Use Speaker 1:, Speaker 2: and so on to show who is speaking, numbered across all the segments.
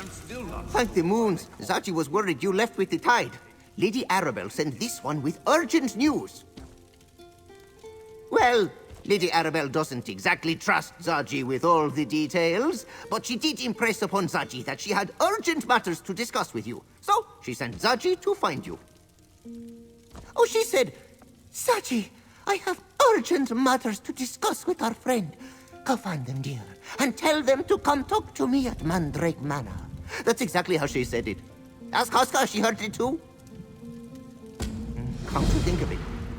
Speaker 1: Thank the moons. Zaji was worried you left with the tide. Lady Arabelle sent this one with urgent news. Well, Lady Arabelle doesn't exactly trust Zaji with all the details, but she did impress upon Zaji that she had urgent matters to discuss with you. So, she sent Zaji to find you. Oh, she said, Zaji, I have urgent matters to discuss with our friend. Go find them, dear, and tell them to come talk to me at Mandrake Manor. That's exactly how she said it. Ask Huska, she heard it too. Come to think of it,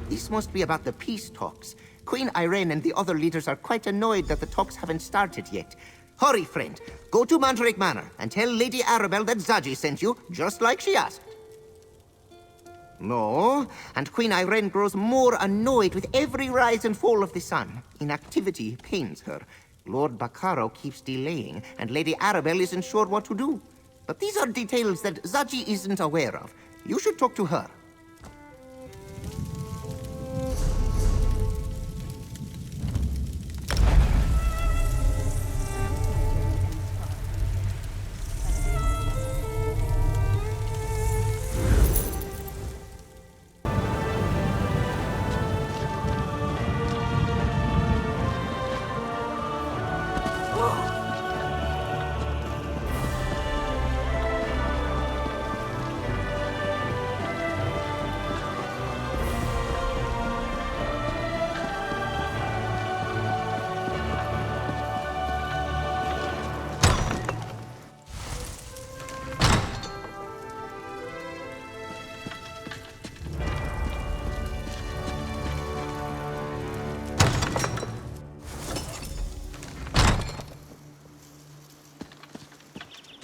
Speaker 1: this must be about the peace talks. Queen Irene and the other leaders are quite annoyed that the talks haven't started yet. Hurry, friend. Go to Mandrake Manor and tell Lady Arabelle that Zaji sent you, just like she asked. No, and Queen Irene grows more annoyed with every rise and fall of the sun. Inactivity pains her. Lord Bacaro keeps delaying, and Lady Arabelle isn't sure what to do. But these are details that Zaji isn't aware of. You should talk to her.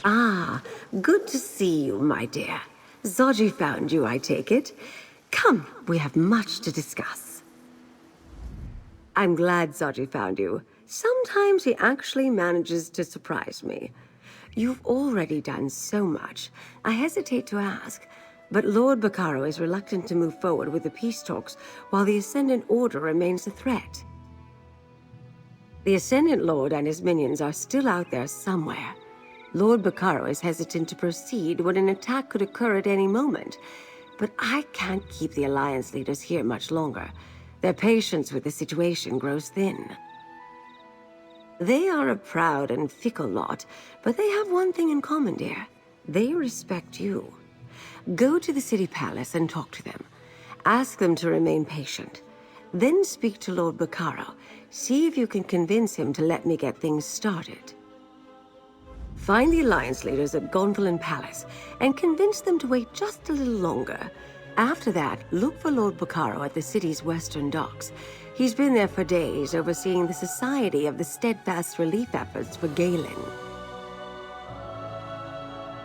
Speaker 2: Ah, good to see you, my dear. Zaji found you, I take it. Come, we have much to discuss. I'm glad Zaji found you. Sometimes he actually manages to surprise me. You've already done so much. I hesitate to ask, but Lord Bacaro is reluctant to move forward with the peace talks while the Ascendant Order remains a threat. The Ascendant Lord and his minions are still out there somewhere. Lord Bacaro is hesitant to proceed when an attack could occur at any moment. But I can't keep the Alliance leaders here much longer. Their patience with the situation grows thin. They are a proud and fickle lot, but they have one thing in common, dear. They respect you. Go to the city palace and talk to them. Ask them to remain patient. Then speak to Lord Bacaro. See if you can convince him to let me get things started. Find the Alliance leaders at Gonfalon Palace and convince them to wait just a little longer. After that, look for Lord Bacaro at the city's western docks. He's been there for days, overseeing the Society of the Steadfast relief efforts for Galen.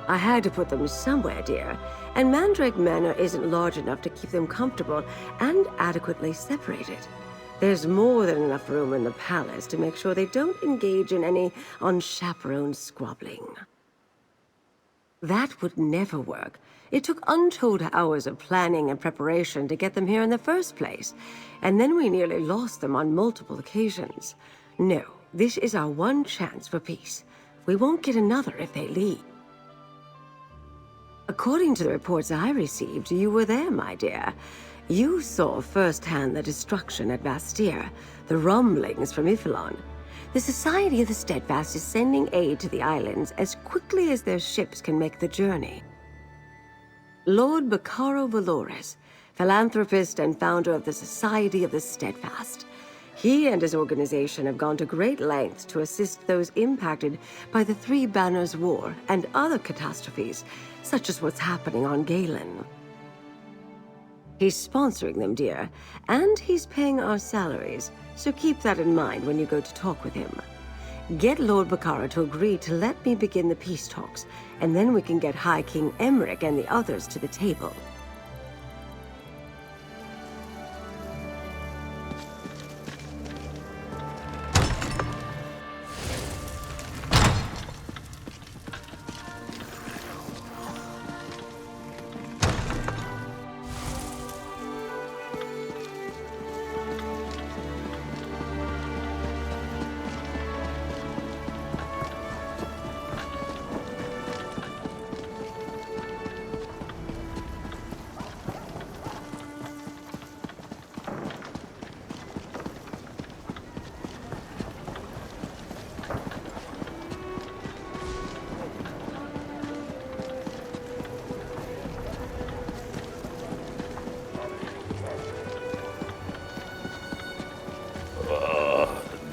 Speaker 2: I had to put them somewhere, dear, and Mandrake Manor isn't large enough to keep them comfortable and adequately separated. There's more than enough room in the palace to make sure they don't engage in any unchaperoned squabbling. That would never work. It took untold hours of planning and preparation to get them here in the first place, and then we nearly lost them on multiple occasions. No, this is our one chance for peace. We won't get another if they leave. According to the reports I received, you were there, my dear. You saw firsthand the destruction at Bastir, the rumblings from Y'ffelon. The Society of the Steadfast is sending aid to the islands as quickly as their ships can make the journey. Lord Bacaro Valores, philanthropist and founder of the Society of the Steadfast. He and his organization have gone to great lengths to assist those impacted by the Three Banners War and other catastrophes, such as what's happening on Galen. He's sponsoring them, dear, and he's paying our salaries, so keep that in mind when you go to talk with him. Get Lord Bacaro to agree to let me begin the peace talks, and then we can get High King Emmerich and the others to the table.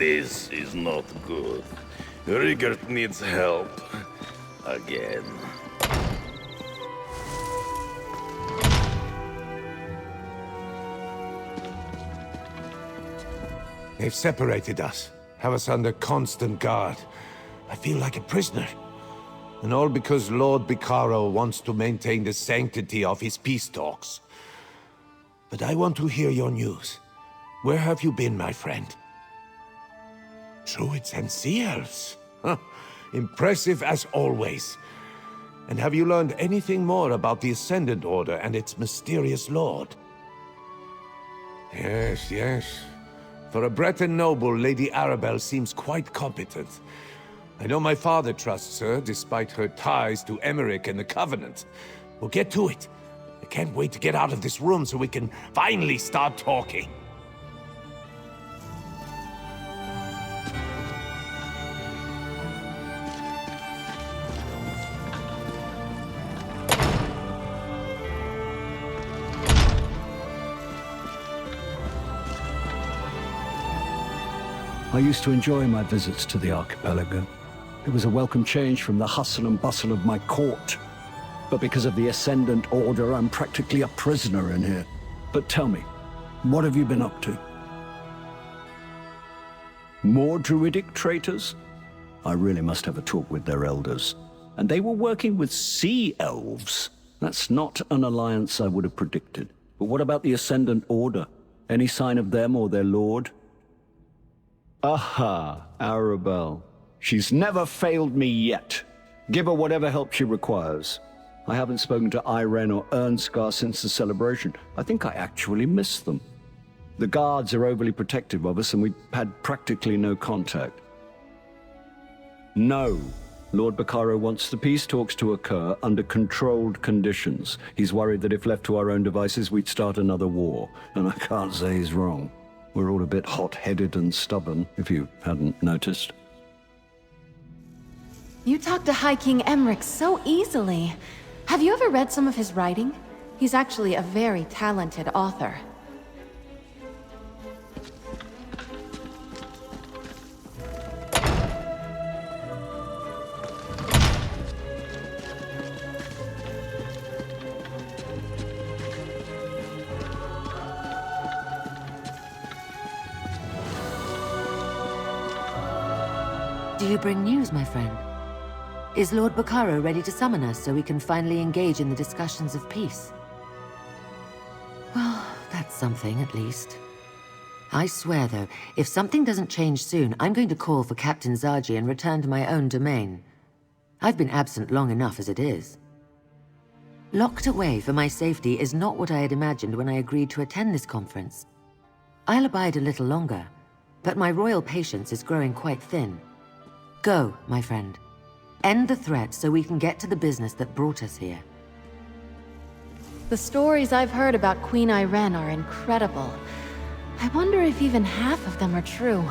Speaker 3: This is not good. Rigert needs help. Again.
Speaker 4: They've separated us, have us under constant guard. I feel like a prisoner. And all because Lord Bacaro wants to maintain the sanctity of his peace talks. But I want to hear your news. Where have you been, my friend? Druids and sea elves? Huh. Impressive as always. And have you learned anything more about the Ascendant Order and its mysterious lord? Yes, yes. For a Breton noble, Lady Arabelle seems quite competent. I know my father trusts her, despite her ties to Emmerich and the Covenant. We'll get to it. I can't wait to get out of this room so we can finally start talking.
Speaker 5: I used to enjoy my visits to the archipelago. It was a welcome change from the hustle and bustle of my court. But because of the Ascendant Order, I'm practically a prisoner in here. But tell me, what have you been up to? More druidic traitors? I really must have a talk with their elders. And they were working with sea elves. That's not an alliance I would have predicted. But what about the Ascendant Order? Any sign of them or their lord? Aha, Arabelle. She's never failed me yet. Give her whatever help she requires. I haven't spoken to Irene or Ernskar since the celebration. I think I actually miss them. The guards are overly protective of us and we've had practically no contact. No. Lord Bacaro wants the peace talks to occur under controlled conditions. He's worried that if left to our own devices, we'd start another war. And I can't say he's wrong. We're all a bit hot-headed and stubborn, if you hadn't noticed.
Speaker 6: You talk to High King Emmerich so easily. Have you ever read some of his writing? He's actually a very talented author.
Speaker 7: Do you bring news, my friend? Is Lord Bacaro ready to summon us so we can finally engage in the discussions of peace? Well, that's something, at least. I swear, though, if something doesn't change soon, I'm going to call for Captain Zargi and return to my own domain. I've been absent long enough as it is. Locked away for my safety is not what I had imagined when I agreed to attend this conference. I'll abide a little longer, but my royal patience is growing quite thin. Go, my friend. End the threat so we can get to the business that brought us here.
Speaker 6: The stories I've heard about Queen Irene are incredible. I wonder if even half of them are true.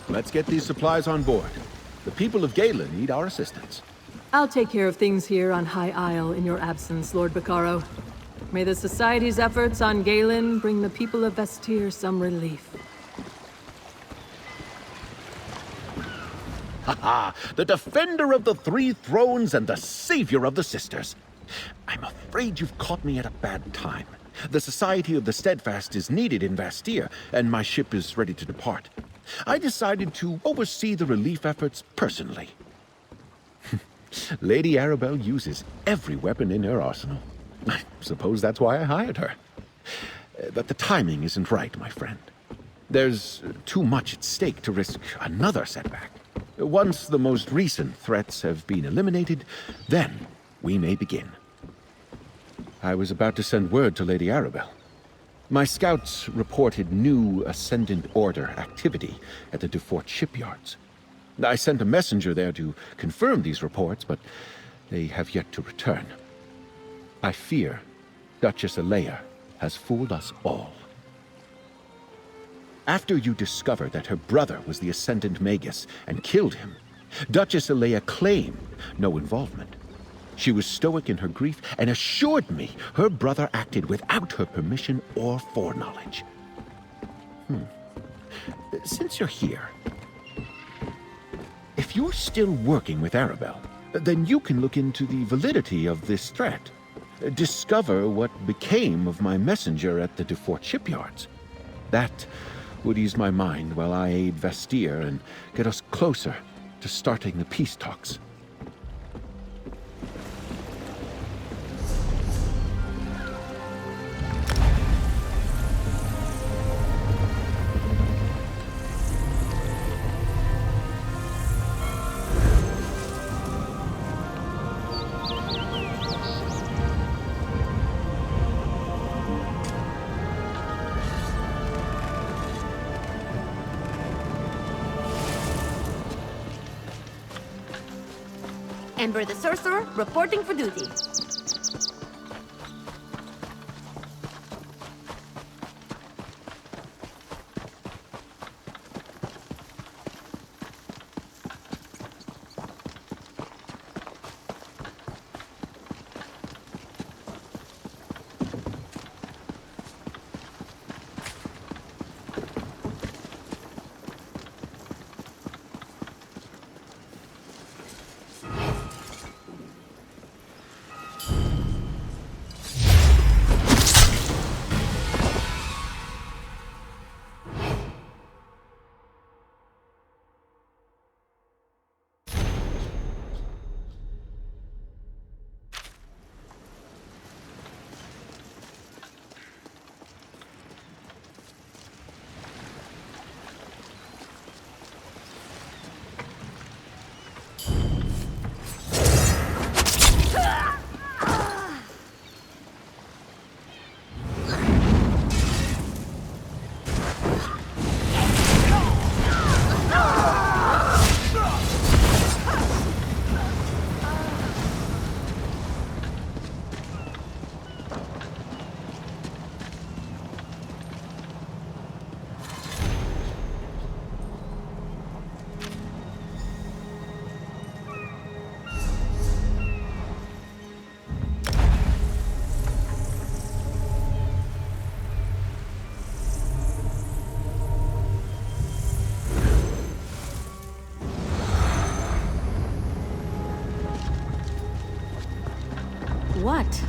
Speaker 8: Let's get these supplies on board. The people of Galen need our assistance.
Speaker 9: I'll take care of things here on High Isle in your absence, Lord Bacaro. May the Society's efforts on Galen bring the people of Vestir some relief.
Speaker 8: ha! The defender of the three thrones and the savior of the sisters. I'm afraid you've caught me at a bad time. The Society of the Steadfast is needed in Vastir, and my ship is ready to depart. I decided to oversee the relief efforts personally. Lady Arabelle uses every weapon in her arsenal. I suppose that's why I hired her. But the timing isn't right, my friend. There's too much at stake to risk another setback. Once the most recent threats have been eliminated, then we may begin. I was about to send word to Lady Arabelle. My scouts reported new Ascendant Order activity at the DeFort shipyards. I sent a messenger there to confirm these reports, but they have yet to return. I fear Duchess Alea has fooled us all. After you discovered that her brother was the Ascendant Magus and killed him, Duchess Alea claimed no involvement. She was stoic in her grief and assured me her brother acted without her permission or foreknowledge. Since you're here, if you're still working with Arabelle, then you can look into the validity of this threat. Discover what became of my messenger at the DeFort shipyards. That would ease my mind while I aid Vastir and get us closer to starting the peace talks.
Speaker 10: Ember the Sorcerer, reporting for duty.
Speaker 6: What?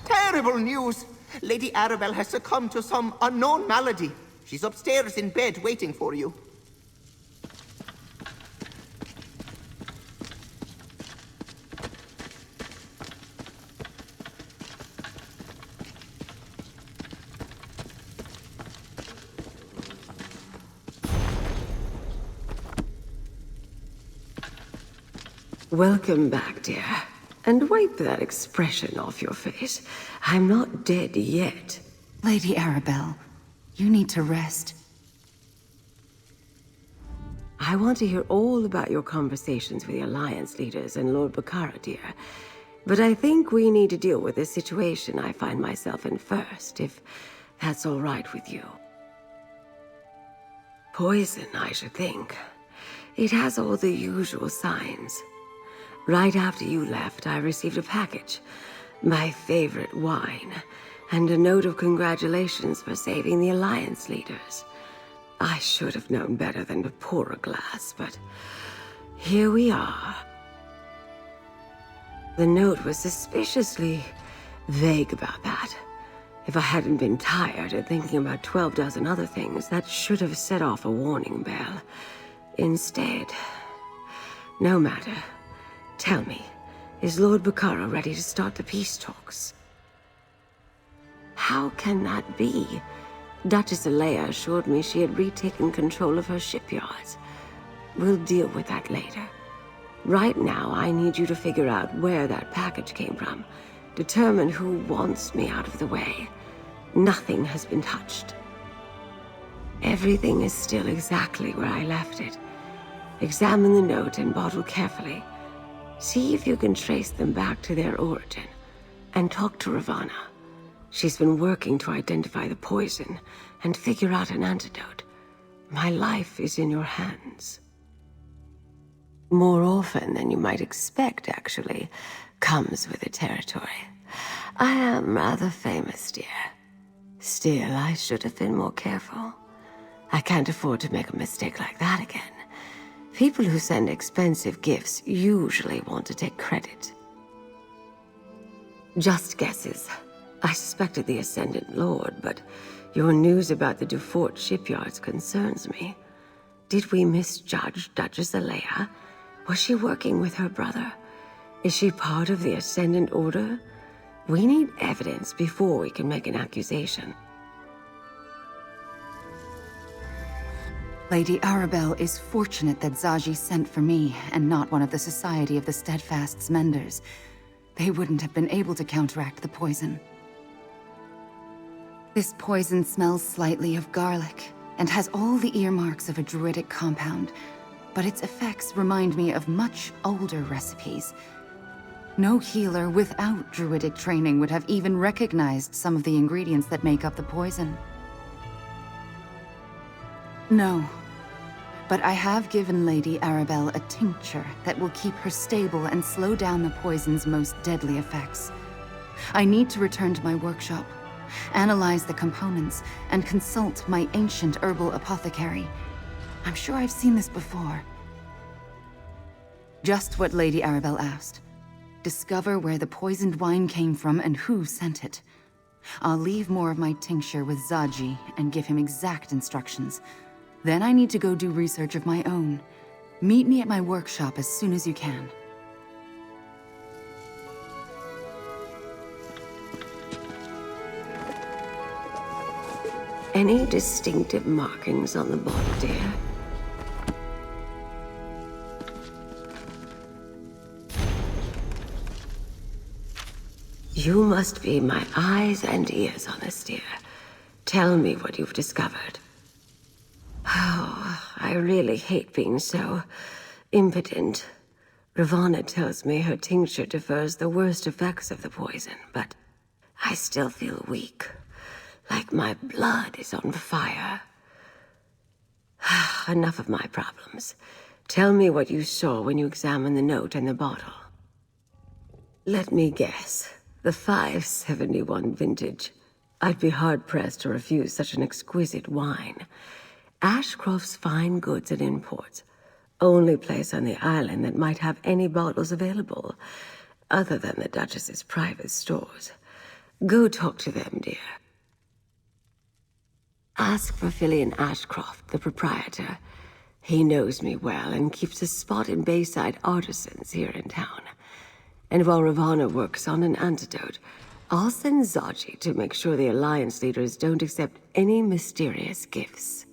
Speaker 1: Terrible news! Lady Arabelle has succumbed to some unknown malady. She's upstairs in bed waiting for you.
Speaker 2: Welcome back, dear. And wipe that expression off your face. I'm not dead yet.
Speaker 11: Lady Arabelle, you need to rest.
Speaker 2: I want to hear all about your conversations with the Alliance leaders and Lord Bacaro, dear. But I think we need to deal with this situation I find myself in first. If That's all right with you. Poison, I should think. It has all the usual signs. Right after you left, I received a package. My favorite wine. And a note of congratulations for saving the Alliance leaders. I should have known better than to pour a glass, but here we are. The note was suspiciously vague about that. If I hadn't been tired and thinking about 12 dozen other things, that should have set off a warning bell. Instead, no matter. Tell me, is Lord Bacaro ready to start the peace talks? How can that be? Duchess Alea assured me she had retaken control of her shipyards. We'll deal with that later. Right now, I need you to figure out where that package came from. Determine who wants me out of the way. Nothing has been touched. Everything is still exactly where I left it. Examine the note and bottle carefully. See if you can trace them back to their origin. And talk to Ravana. She's been working to identify the poison and figure out an antidote. My life is in your hands. More often than you might expect, actually, comes with the territory. I am rather famous, dear. Still, I should have been more careful. I can't afford to make a mistake like that again. People who send expensive gifts usually want to take credit. Just guesses. I suspected the Ascendant Lord, but your news about the Dufort shipyards concerns me. Did we misjudge Duchess Alea? Was she working with her brother? Is she part of the Ascendant Order? We need evidence before we can make an accusation.
Speaker 11: Lady Arabelle is fortunate that Zaji sent for me and not one of the Society of the Steadfast's Menders. They wouldn't have been able to counteract the poison. This poison smells slightly of garlic and has all the earmarks of a druidic compound, but its effects remind me of much older recipes. No healer without druidic training would have even recognized some of the ingredients that make up the poison. No, but I have given Lady Arabelle a tincture that will keep her stable and slow down the poison's most deadly effects. I need to return to my workshop, analyze the components, and consult my ancient herbal apothecary. I'm sure I've seen this before. Just what Lady Arabelle asked. Discover where the poisoned wine came from and who sent it. I'll leave more of my tincture with Zaji and give him exact instructions. Then I need to go do research of my own. Meet me at my workshop as soon as you can.
Speaker 2: Any distinctive markings on the bottle, dear? You must be my eyes and ears on this, dear. Tell me what you've discovered. Oh, I really hate being so impotent. Ravana tells me her tincture defers the worst effects of the poison, but I still feel weak. Like my blood is on fire. Enough of my problems. Tell me what you saw when you examined the note and the bottle. Let me guess. The 571 vintage. I'd be hard-pressed to refuse such an exquisite wine. Ashcroft's Fine Goods and Imports. Only place on the island that might have any bottles available, other than the Duchess's private stores. Go talk to them, dear. Ask for Fillion Ashcroft, the proprietor. He knows me well and keeps a spot in Bayside Artisans here in town. And while Ravana works on an antidote, I'll send Zaji to make sure the Alliance leaders don't accept any mysterious gifts.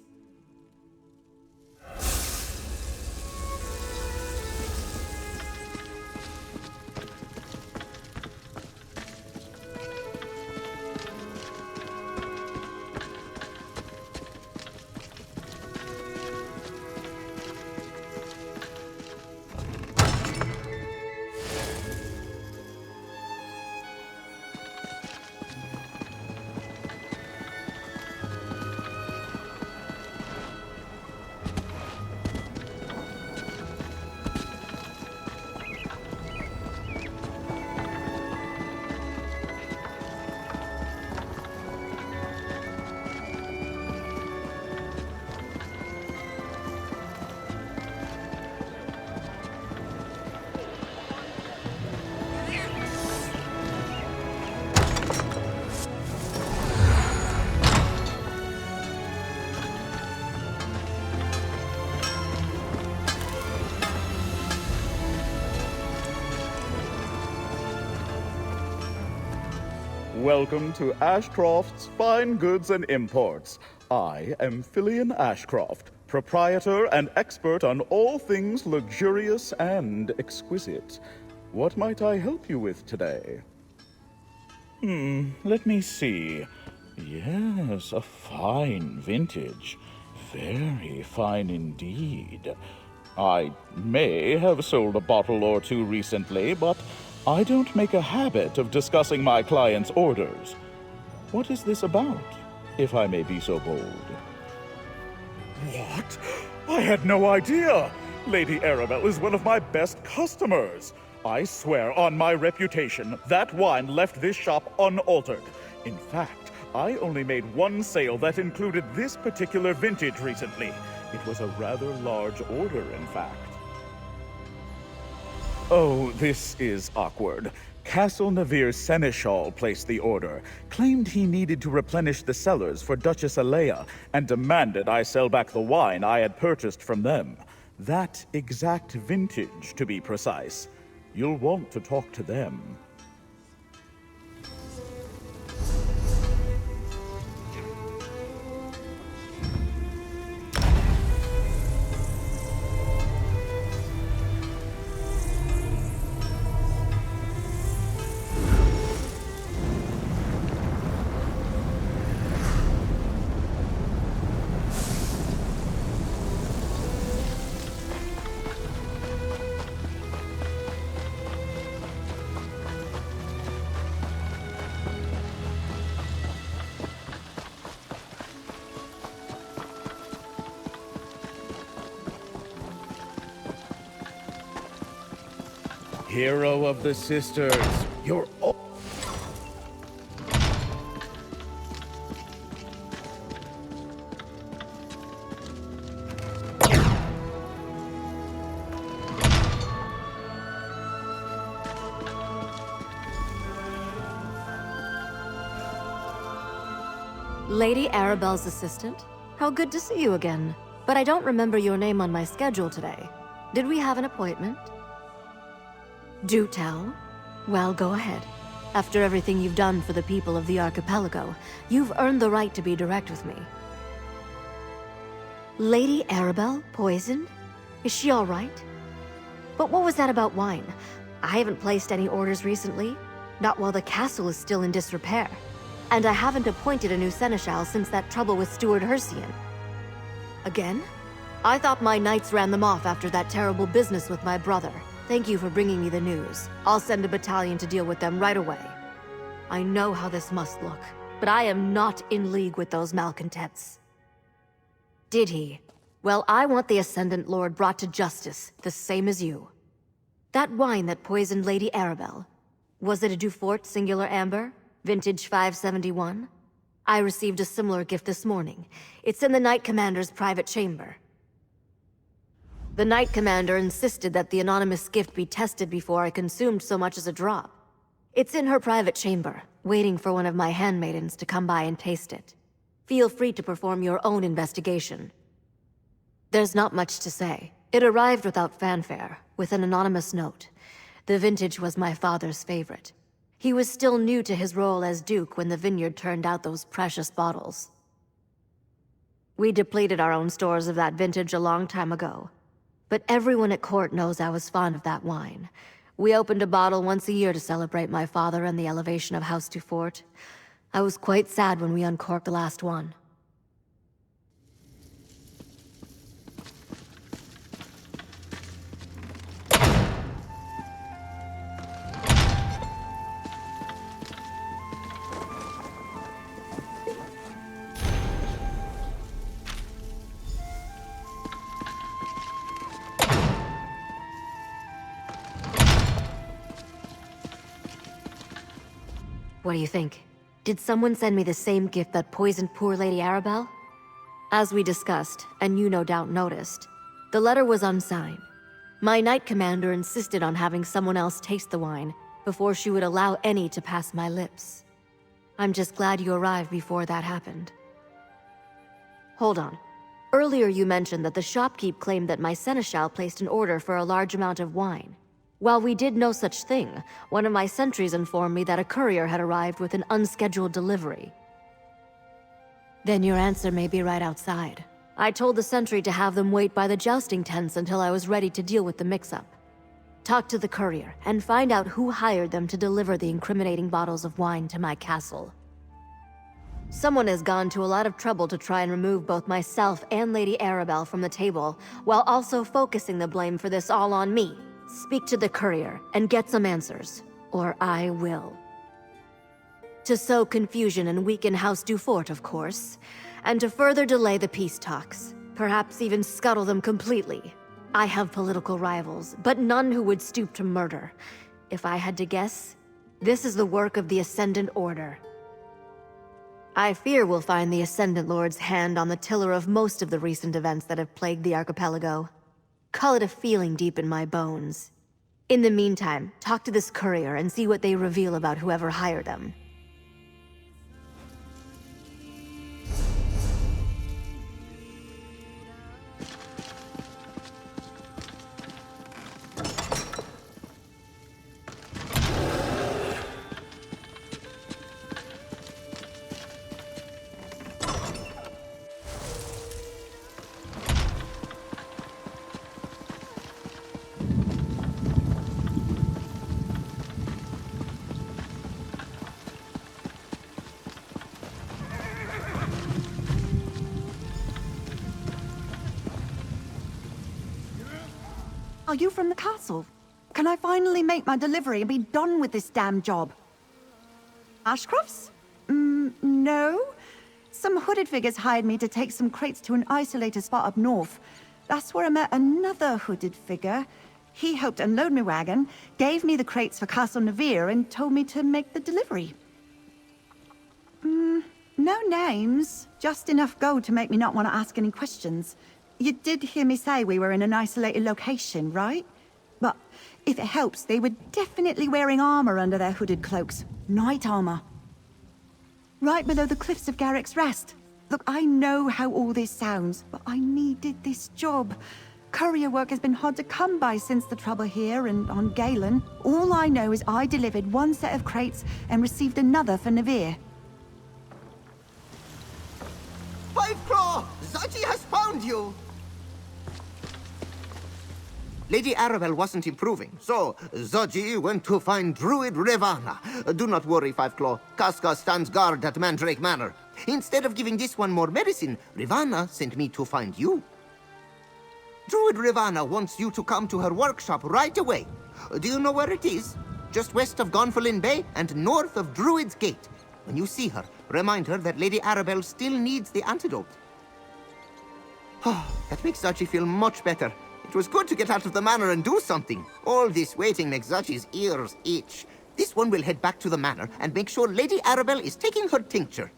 Speaker 12: Welcome to Ashcroft's Fine Goods and Imports. I am Fillion Ashcroft, proprietor and expert on all things luxurious and exquisite. What might I help you with today? Let me see. Yes, a fine vintage. Very fine indeed. I may have sold a bottle or two recently, but I don't make a habit of discussing my clients' orders. What is this about, if I may be so bold? What? I had no idea! Lady Arabelle is one of my best customers. I swear on my reputation, that wine left this shop unaltered. In fact, I only made one sale that included this particular vintage recently. It was a rather large order, in fact. Oh, this is awkward. Castle Navir Seneschal placed the order, claimed he needed to replenish the cellars for Duchess Alea, and demanded I sell back the wine I had purchased from them. That exact vintage, to be precise. You'll want to talk to them. Hero of the Sisters, you're all...
Speaker 6: Lady Arabelle's assistant? How good to see you again. But I don't remember your name on my schedule today. Did we have an appointment? Do tell. Well, go ahead. After everything you've done for the people of the archipelago, you've earned the right to be direct with me. Lady Arabelle poisoned? Is she all right? But what was that about wine? I haven't placed any orders recently. Not while the castle is still in disrepair. And I haven't appointed a new seneschal since that trouble with Steward Hercian. Again? I thought my knights ran them off after that terrible business with my brother. Thank you for bringing me the news. I'll send a battalion to deal with them right away. I know how this must look, but I am not in league with those malcontents. Did he? Well, I want the Ascendant Lord brought to justice, the same as you. That wine that poisoned Lady Arabelle, was it a Dufort Singular Amber, vintage 571? I received a similar gift this morning. It's in the Knight Commander's private chamber. The Knight Commander insisted that the anonymous gift be tested before I consumed so much as a drop. It's in her private chamber, waiting for one of my handmaidens to come by and taste it. Feel free to perform your own investigation. There's not much to say. It arrived without fanfare, with an anonymous note. The vintage was my father's favorite. He was still new to his role as Duke when the vineyard turned out those precious bottles. We depleted our own stores of that vintage a long time ago. But everyone at court knows I was fond of that wine. We opened a bottle once a year to celebrate my father and the elevation of House Dufort. I was quite sad when we uncorked the last one. What do you think? Did someone send me the same gift that poisoned poor Lady Arabelle? As we discussed, and you no doubt noticed, the letter was unsigned. My Knight Commander insisted on having someone else taste the wine before she would allow any to pass my lips. I'm just glad you arrived before that happened. Hold on. Earlier you mentioned that the shopkeep claimed that my seneschal placed an order for a large amount of wine. While we did no such thing, one of my sentries informed me that a courier had arrived with an unscheduled delivery. Then your answer may be right outside. I told the sentry to have them wait by the jousting tents until I was ready to deal with the mix-up. Talk to the courier and find out who hired them to deliver the incriminating bottles of wine to my castle. Someone has gone to a lot of trouble to try and remove both myself and Lady Arabelle from the table, while also focusing the blame for this all on me. Speak to the courier and get some answers, or I will. To sow confusion and weaken House Dufort, of course, and to further delay the peace talks, perhaps even scuttle them completely. I have political rivals, but none who would stoop to murder. If I had to guess, this is the work of the Ascendant Order. I fear we'll find the Ascendant Lord's hand on the tiller of most of the recent events that have plagued the archipelago. Call it a feeling deep in my bones. In the meantime, talk to this courier and see what they reveal about whoever hired them.
Speaker 13: Are you from the castle? Can I finally make my delivery and be done with this damn job? Ashcrofts? No. Some hooded figures hired me to take some crates to an isolated spot up north. That's where I met another hooded figure. He helped unload my wagon, gave me the crates for Castle Navir, and told me to make the delivery. No names. Just enough gold to make me not want to ask any questions. You did hear me say we were in an isolated location, right? But if it helps, they were definitely wearing armor under their hooded cloaks. Knight armor. Right below the cliffs of Garrick's Rest. Look, I know how all this sounds, but I needed this job. Courier work has been hard to come by since the trouble here and on Galen. All I know is I delivered one set of crates and received another for Navir.
Speaker 1: Five Claw! Zaji has found you! Lady Arabelle wasn't improving, so Zaji went to find Druid Rivana. Do not worry, Five Claw. Casca stands guard at Mandrake Manor. Instead of giving this one more medicine, Rivana sent me to find you. Druid Rivana wants you to come to her workshop right away. Do you know where it is? Just west of Gonfalon Bay and north of Druid's Gate. When you see her, remind her that Lady Arabelle still needs the antidote. That makes Zaji feel much better. It was good to get out of the manor and do something. All this waiting makes Zaji's ears itch. This one will head back to the manor and make sure Lady Arabelle is taking her tincture.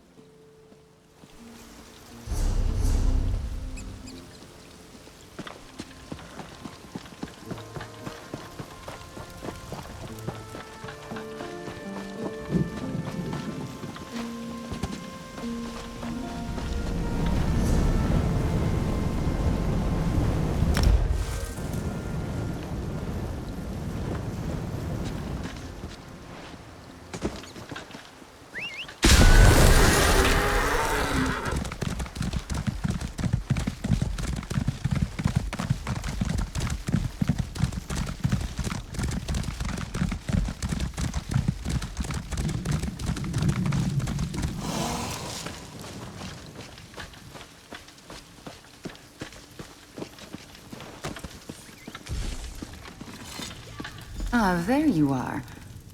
Speaker 11: Ah, there you are.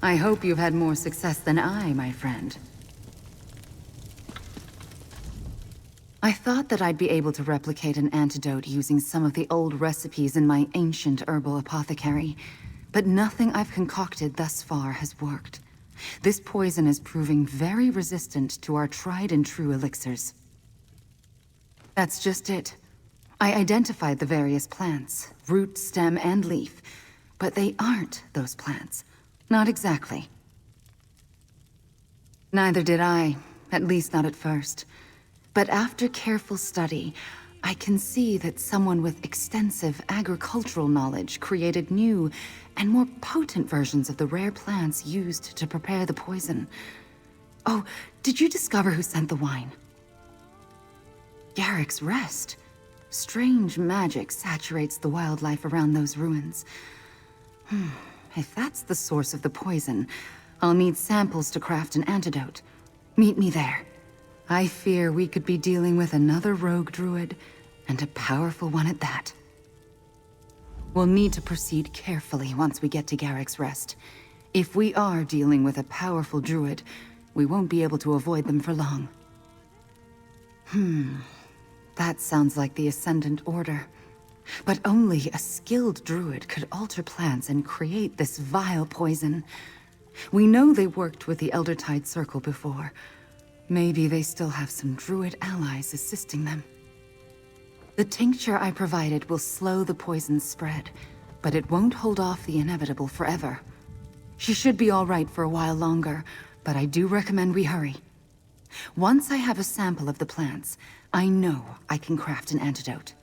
Speaker 11: I hope you've had more success than I, my friend. I thought that I'd be able to replicate an antidote using some of the old recipes in my ancient herbal apothecary, but nothing I've concocted thus far has worked. This poison is proving very resistant to our tried and true elixirs. That's just it. I identified the various plants, root, stem, and leaf, but they aren't those plants. Not exactly. Neither did I, at least not at first. But after careful study, I can see that someone with extensive agricultural knowledge created new and more potent versions of the rare plants used to prepare the poison. Oh, did you discover who sent the wine? Garrick's Rest. Strange magic saturates the wildlife around those ruins. If that's the source of the poison, I'll need samples to craft an antidote. Meet me there. I fear we could be dealing with another rogue druid, and a powerful one at that. We'll need to proceed carefully once we get to Garrick's Rest. If we are dealing with a powerful druid, we won't be able to avoid them for long. That sounds like the Ascendant Order. But only a skilled druid could alter plants and create this vile poison. We know they worked with the Eldertide Circle before. Maybe they still have some druid allies assisting them. The tincture I provided will slow the poison's spread, but it won't hold off the inevitable forever. She should be all right for a while longer, but I do recommend we hurry. Once I have a sample of the plants, I know I can craft an antidote.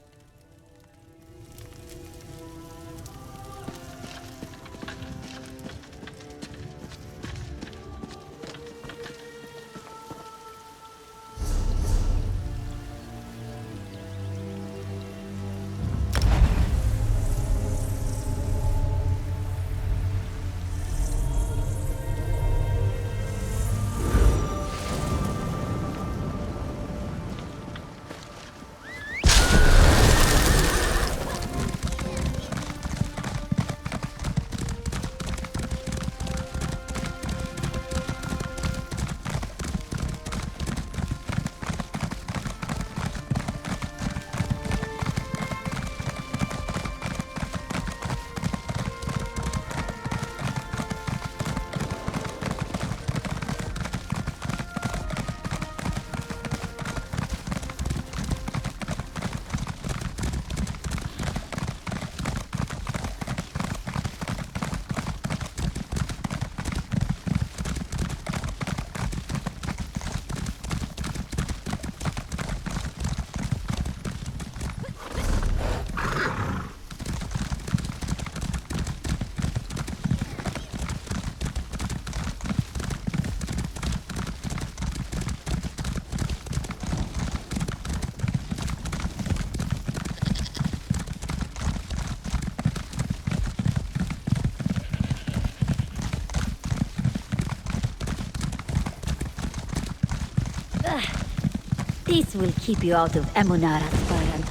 Speaker 10: This will keep you out of Emunara's fire.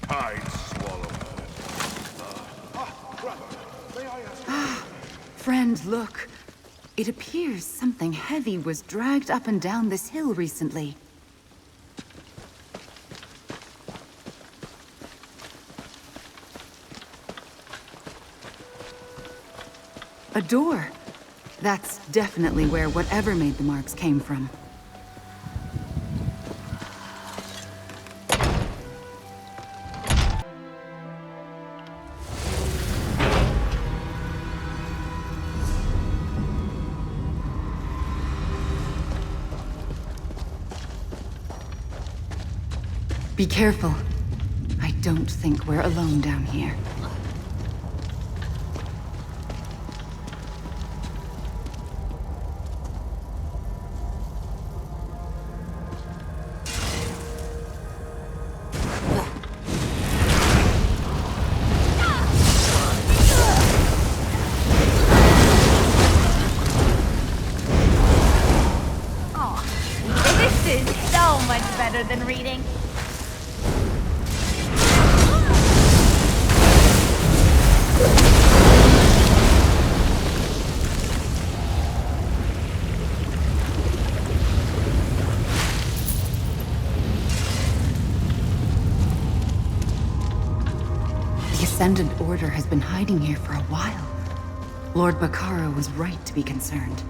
Speaker 3: I'd swallow her.
Speaker 11: Friend, look. It appears something heavy was dragged up and down this hill recently. A door. That's definitely where whatever made the marks came from. Be careful. I don't think we're alone down here.
Speaker 10: This is so much better than reading.
Speaker 11: The Ascendant Order has been hiding here for a while. Lord Bacaro was right to be concerned.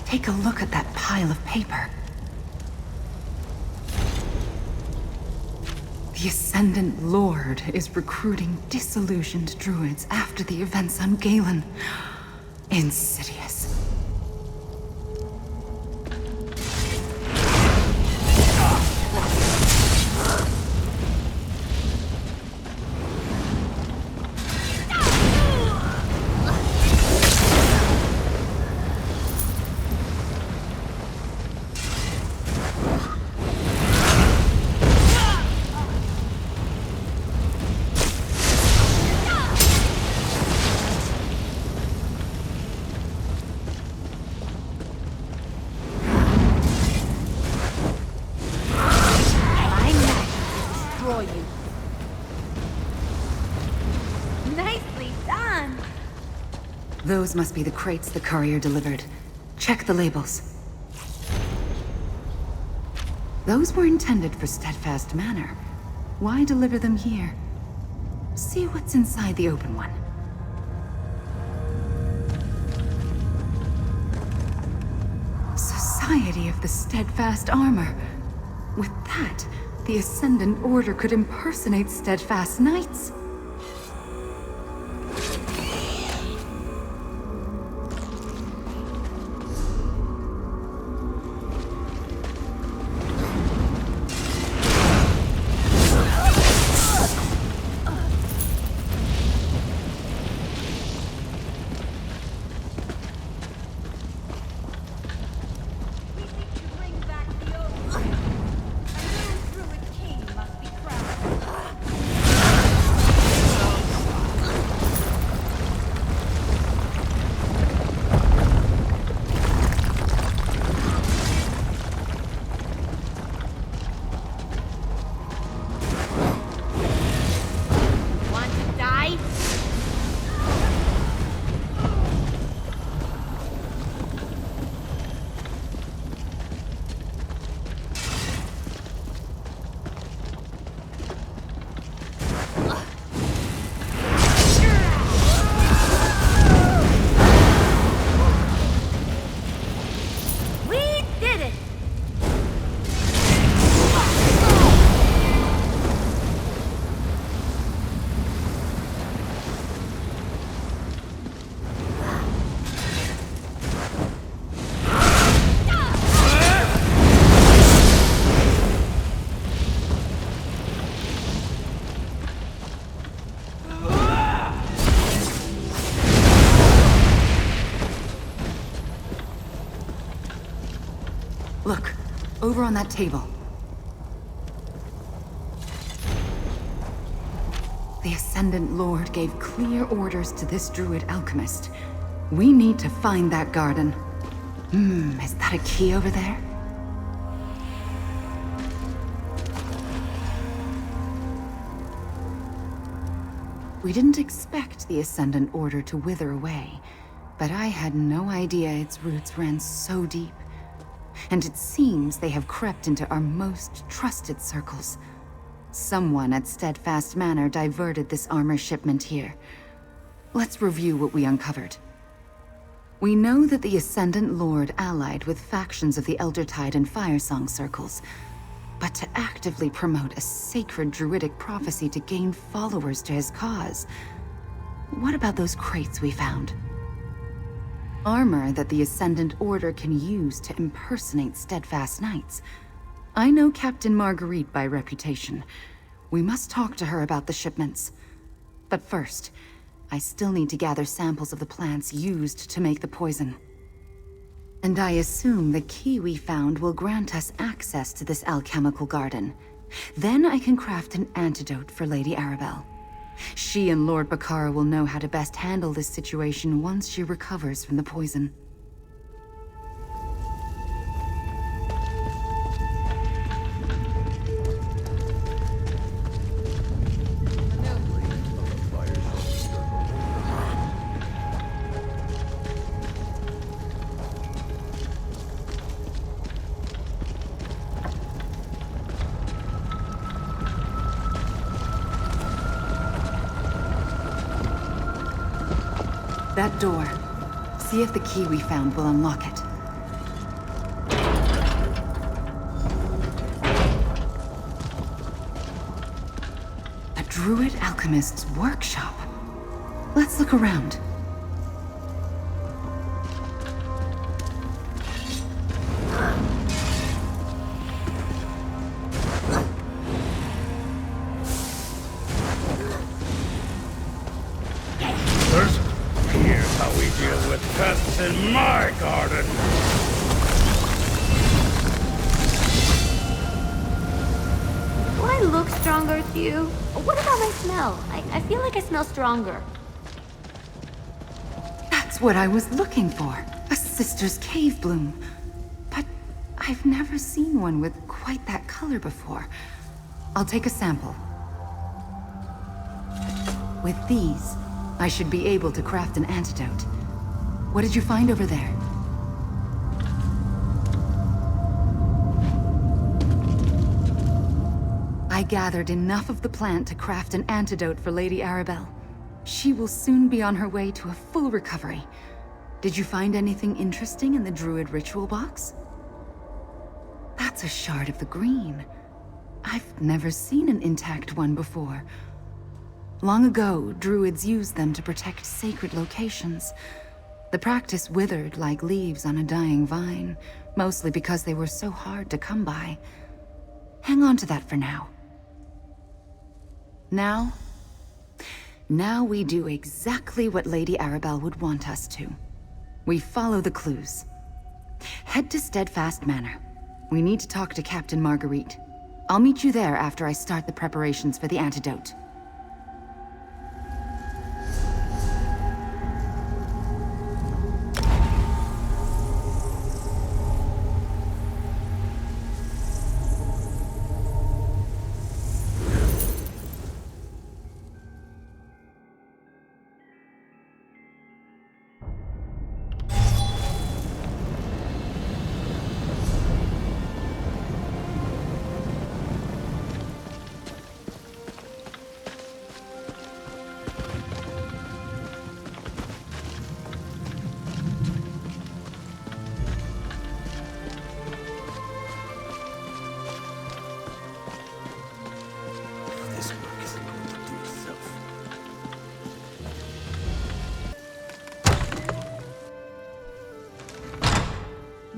Speaker 11: Take a look at that pile of paper. The Ascendant Lord is recruiting disillusioned druids after the events on Galen. Insidious. Those must be the crates the courier delivered. Check the labels. Those were intended for Steadfast Manor. Why deliver them here? See what's inside the open one. Society of the Steadfast Armor. With that, the Ascendant Order could impersonate Steadfast Knights. Look, over on that table. The Ascendant Lord gave clear orders to this druid alchemist. We need to find that garden. Is that a key over there? We didn't expect the Ascendant Order to wither away, but I had no idea its roots ran so deep. And it seems they have crept into our most trusted circles. Someone at Steadfast Manor diverted this armor shipment here. Let's review what we uncovered. We know that the Ascendant Lord allied with factions of the Eldertide and Firesong circles, but to actively promote a sacred druidic prophecy to gain followers to his cause. What about those crates we found? Armor that the Ascendant Order can use to impersonate Steadfast Knights. I know Captain Marguerite by reputation. We must talk to her about the shipments. But first, I still need to gather samples of the plants used to make the poison. And I assume the key we found will grant us access to this alchemical garden. Then I can craft an antidote for Lady Arabelle. She and Lord Bacaro will know how to best handle this situation once she recovers from the poison. That door. See if the key we found will unlock it. Druid alchemist's workshop. Let's look around.
Speaker 14: Here's how we deal with pests in my garden.
Speaker 6: Do I look stronger to you? What about my smell? I feel like I smell stronger.
Speaker 11: That's what I was looking for. A sister's cave bloom. But I've never seen one with quite that color before. I'll take a sample. With these, I should be able to craft an antidote. What did you find over there? I gathered enough of the plant to craft an antidote for Lady Arabelle. She will soon be on her way to a full recovery. Did you find anything interesting in the Druid ritual box? That's a shard of the green. I've never seen an intact one before. Long ago, Druids used them to protect sacred locations. The practice withered like leaves on a dying vine, mostly because they were so hard to come by. Hang on to that for now. Now we do exactly what Lady Arabelle would want us to. We follow the clues. Head to Steadfast Manor. We need to talk to Captain Marguerite. I'll meet you there after I start the preparations for the antidote.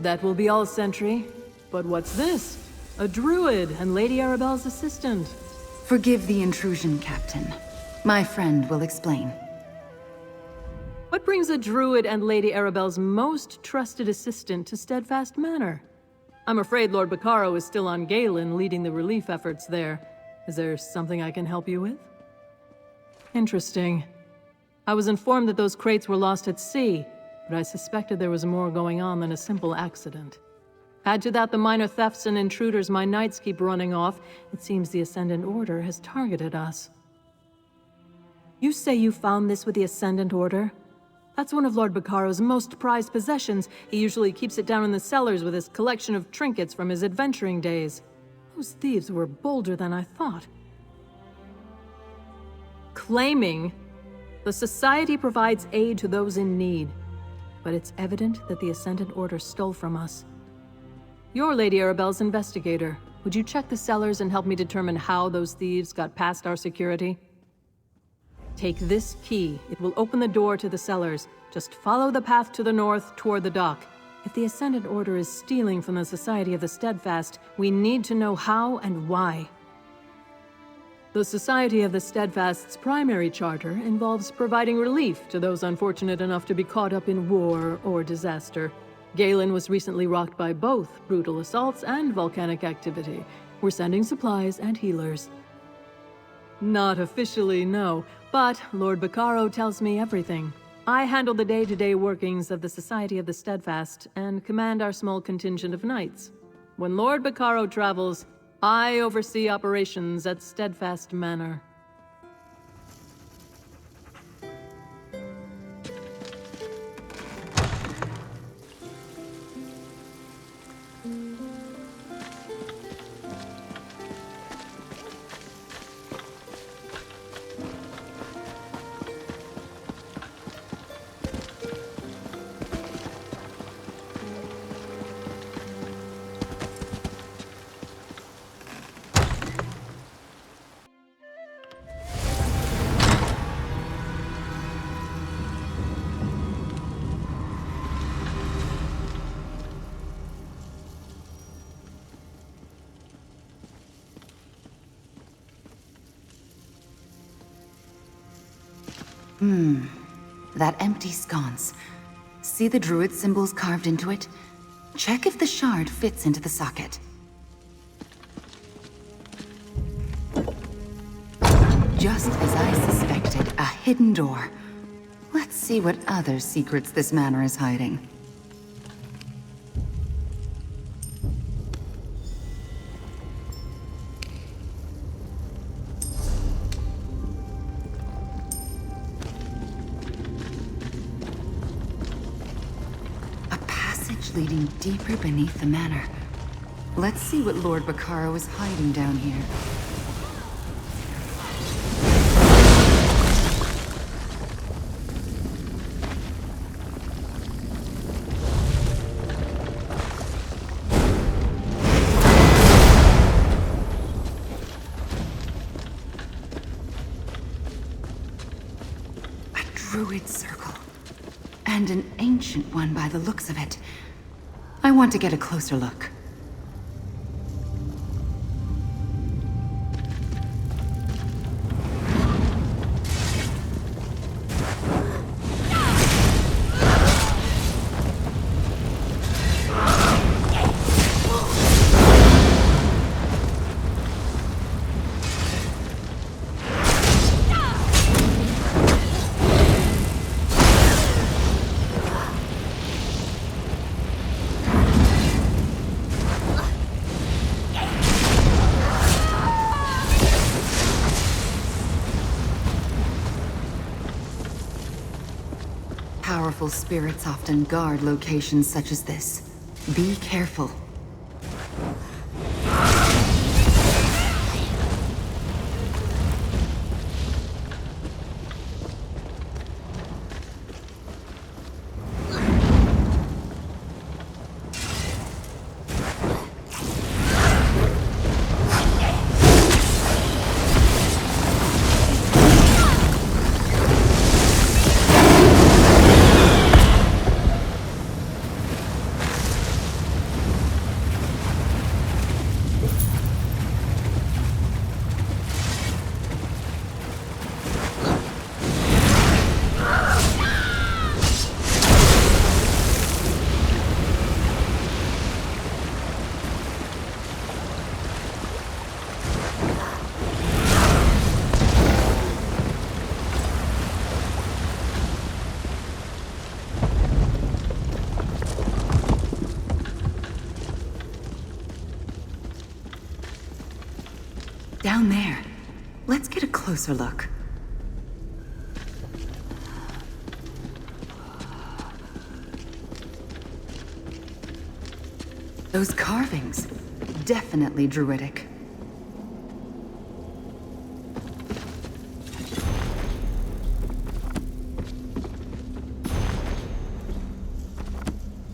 Speaker 9: That will be all, Sentry. But what's this? A druid and Lady Arabelle's assistant.
Speaker 11: Forgive the intrusion, Captain. My friend will explain.
Speaker 9: What brings a druid and Lady Arabelle's most trusted assistant to Steadfast Manor? I'm afraid Lord Bacaro is still on Galen, leading the relief efforts there. Is there something I can help you with? Interesting. I was informed that those crates were lost at sea, but I suspected there was more going on than a simple accident. Add to that the minor thefts and intruders my knights keep running off, it seems the Ascendant Order has targeted us. You say you found this with the Ascendant Order? That's one of Lord Bacaro's most prized possessions. He usually keeps it down in the cellars with his collection of trinkets from his adventuring days. Those thieves were bolder than I thought. Claiming the Society provides aid to those in need, but it's evident that the Ascendant Order stole from us. You're Lady Arabelle's investigator. Would you check the cellars and help me determine how those thieves got past our security? Take this key. It will open the door to the cellars. Just follow the path to the north toward the dock. If the Ascendant Order is stealing from the Society of the Steadfast, we need to know how and why. The Society of the Steadfast's primary charter involves providing relief to those unfortunate enough to be caught up in war or disaster. Galen was recently rocked by both brutal assaults and volcanic activity. We're sending supplies and healers. Not officially, no, but Lord Bacaro tells me everything. I handle the day-to-day workings of the Society of the Steadfast and command our small contingent of knights. When Lord Bacaro travels, I oversee operations at Steadfast Manor.
Speaker 11: That empty sconce. See the druid symbols carved into it? Check if the shard fits into the socket. Just as I suspected, a hidden door. Let's see what other secrets this manor is hiding. A passage leading deeper beneath the manor. Let's see what Lord Bacaro is hiding down here. Druid circle. And an ancient one by the looks of it. I want to get a closer look. Powerful spirits often guard locations such as this. Be careful. Down there. Let's get a closer look. Those carvings. Definitely druidic.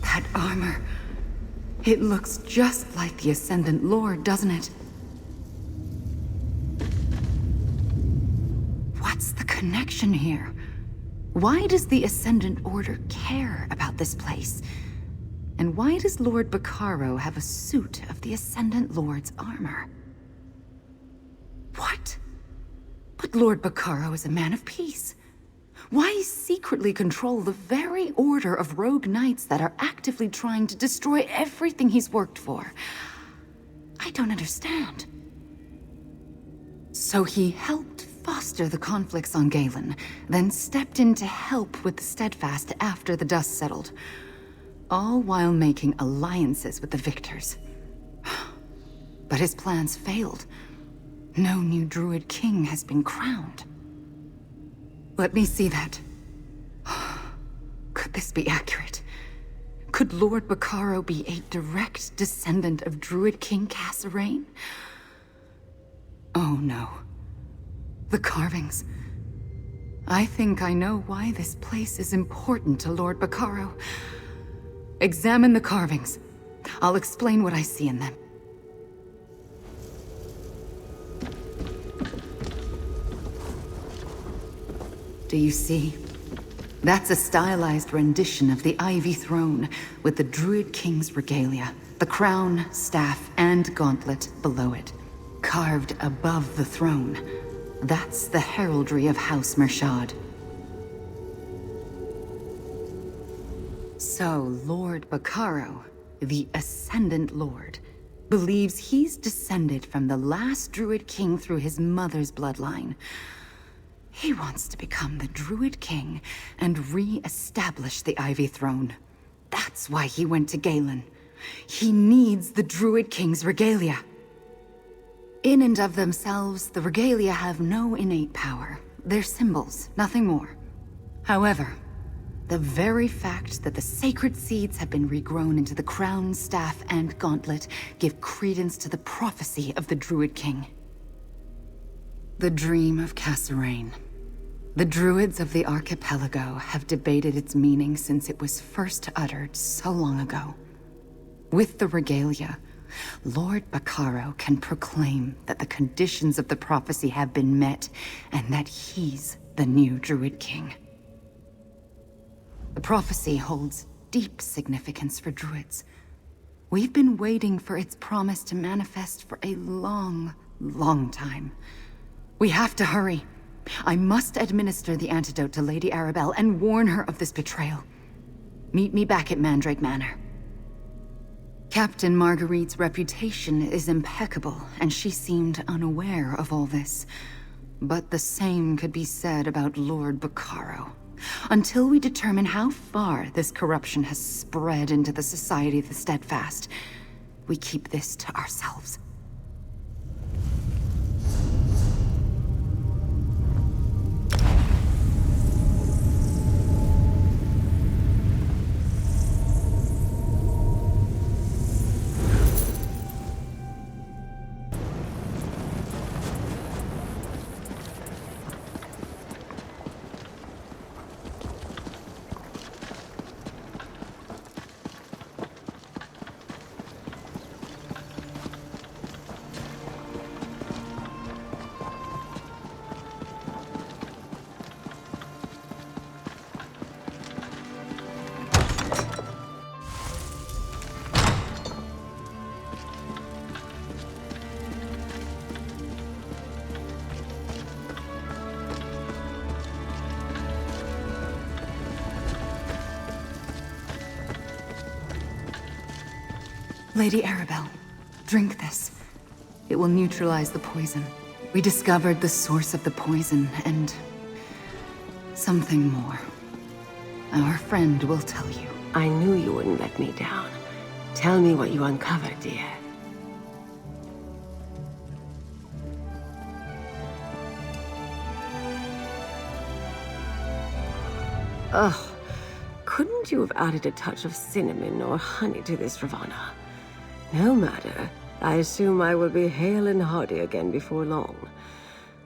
Speaker 11: That armor. It looks just like the Ascendant Lord, doesn't it? What's the connection here? Why does the Ascendant Order care about this place? And why does Lord Bacaro have a suit of the Ascendant Lord's armor? What? But Lord Bacaro is a man of peace. Why secretly control the very order of rogue knights that are actively trying to destroy everything he's worked for? I don't understand. So he helped foster the conflicts on Galen, then stepped in to help with the Steadfast after the dust settled. All while making alliances with the victors. But his plans failed. No new Druid King has been crowned. Let me see that. Could this be accurate? Could Lord Bacaro be a direct descendant of Druid King Cassarain? Oh no. The carvings. I think I know why this place is important to Lord Bacaro. Examine the carvings. I'll explain what I see in them. Do you see? That's a stylized rendition of the Ivy Throne, with the Druid King's regalia, the crown, staff, and gauntlet below it. Carved above the throne. That's the heraldry of House Mershad. So, Lord Bacaro, the Ascendant Lord, believes he's descended from the last Druid King through his mother's bloodline. He wants to become the Druid King and re-establish the Ivy Throne. That's why he went to Galen. He needs the Druid King's regalia. In and of themselves, the regalia have no innate power. They're symbols, nothing more. However, the very fact that the sacred seeds have been regrown into the crown, staff, and gauntlet give credence to the prophecy of the Druid King. The dream of Kasserine. The Druids of the archipelago have debated its meaning since it was first uttered so long ago. With the regalia, Lord Bacaro can proclaim that the conditions of the prophecy have been met and that he's the new Druid King. The prophecy holds deep significance for Druids. We've been waiting for its promise to manifest for a long, long time. We have to hurry. I must administer the antidote to Lady Arabelle and warn her of this betrayal. Meet me back at Mandrake Manor. Captain Marguerite's reputation is impeccable, and she seemed unaware of all this. But the same could be said about Lord Bacaro. Until we determine how far this corruption has spread into the Society of the Steadfast, we keep this to ourselves. Lady Arabelle, drink this. It will neutralize the poison. We discovered the source of the poison, and something more. Our friend will tell you.
Speaker 2: I knew you wouldn't let me down. Tell me what you uncovered, dear. Ugh. Couldn't you have added a touch of cinnamon or honey to this, Ravana? No matter. I assume I will be hale and hearty again before long.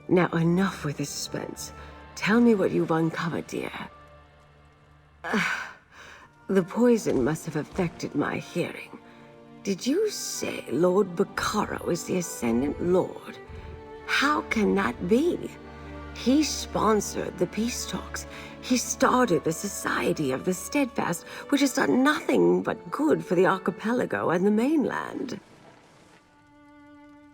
Speaker 2: Now, enough with the suspense. Tell me what you've uncovered, dear. The poison must have affected my hearing. Did you say Lord Bacaro is the Ascendant Lord? How can that be? He sponsored the peace talks. He started the Society of the Steadfast, which has done nothing but good for the archipelago and the mainland.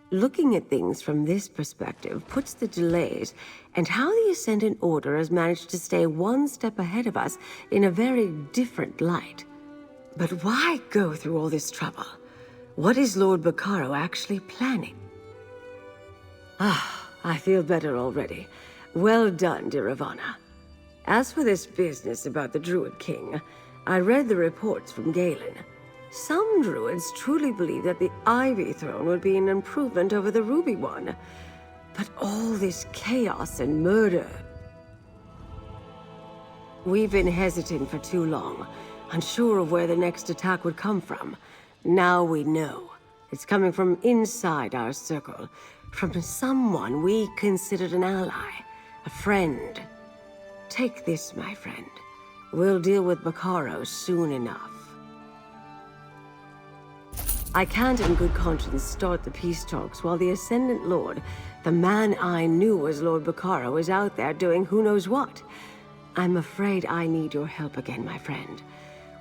Speaker 2: Looking at things from this perspective puts the delays and how the Ascendant Order has managed to stay one step ahead of us in a very different light. But why go through all this trouble? What is Lord Bacaro actually planning? I feel better already. Well done, dear Ravana. As for this business about the Druid King, I read the reports from Galen. Some Druids truly believe that the Ivy Throne would be an improvement over the Ruby one. But all this chaos and murder... We've been hesitant for too long, unsure of where the next attack would come from. Now we know. It's coming from inside our circle, from someone we considered an ally, a friend. Take this, my friend. We'll deal with Bacaro soon enough. I can't in good conscience start the peace talks while the Ascendant Lord, the man I knew as Lord Bacaro, is out there doing who knows what. I'm afraid I need your help again, my friend.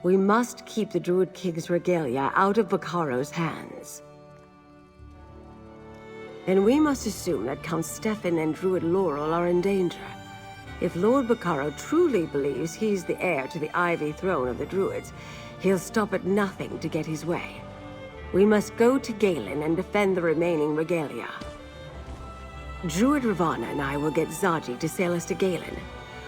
Speaker 2: We must keep the Druid King's regalia out of Bacaro's hands. Then we must assume that Count Stefan and Druid Laurel are in danger. If Lord Bacaro truly believes he's the heir to the Ivy Throne of the Druids, he'll stop at nothing to get his way. We must go to Galen and defend the remaining regalia. Druid Ravana and I will get Zaji to sail us to Galen.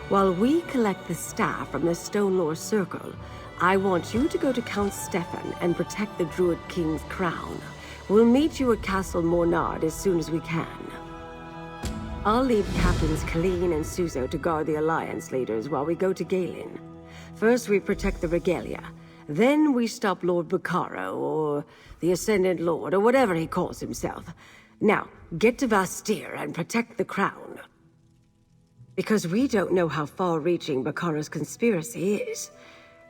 Speaker 2: While we collect the staff from the Stone Lore Circle, I want you to go to Count Stefan and protect the Druid King's crown. We'll meet you at Castle Mornard as soon as we can. I'll leave Captains Colleen and Suzo to guard the Alliance leaders while we go to Galen. First we protect the regalia, then we stop Lord Bacaro, or the Ascendant Lord, or whatever he calls himself. Now, get to Vastir and protect the crown. Because we don't know how far-reaching Bacaro's conspiracy is.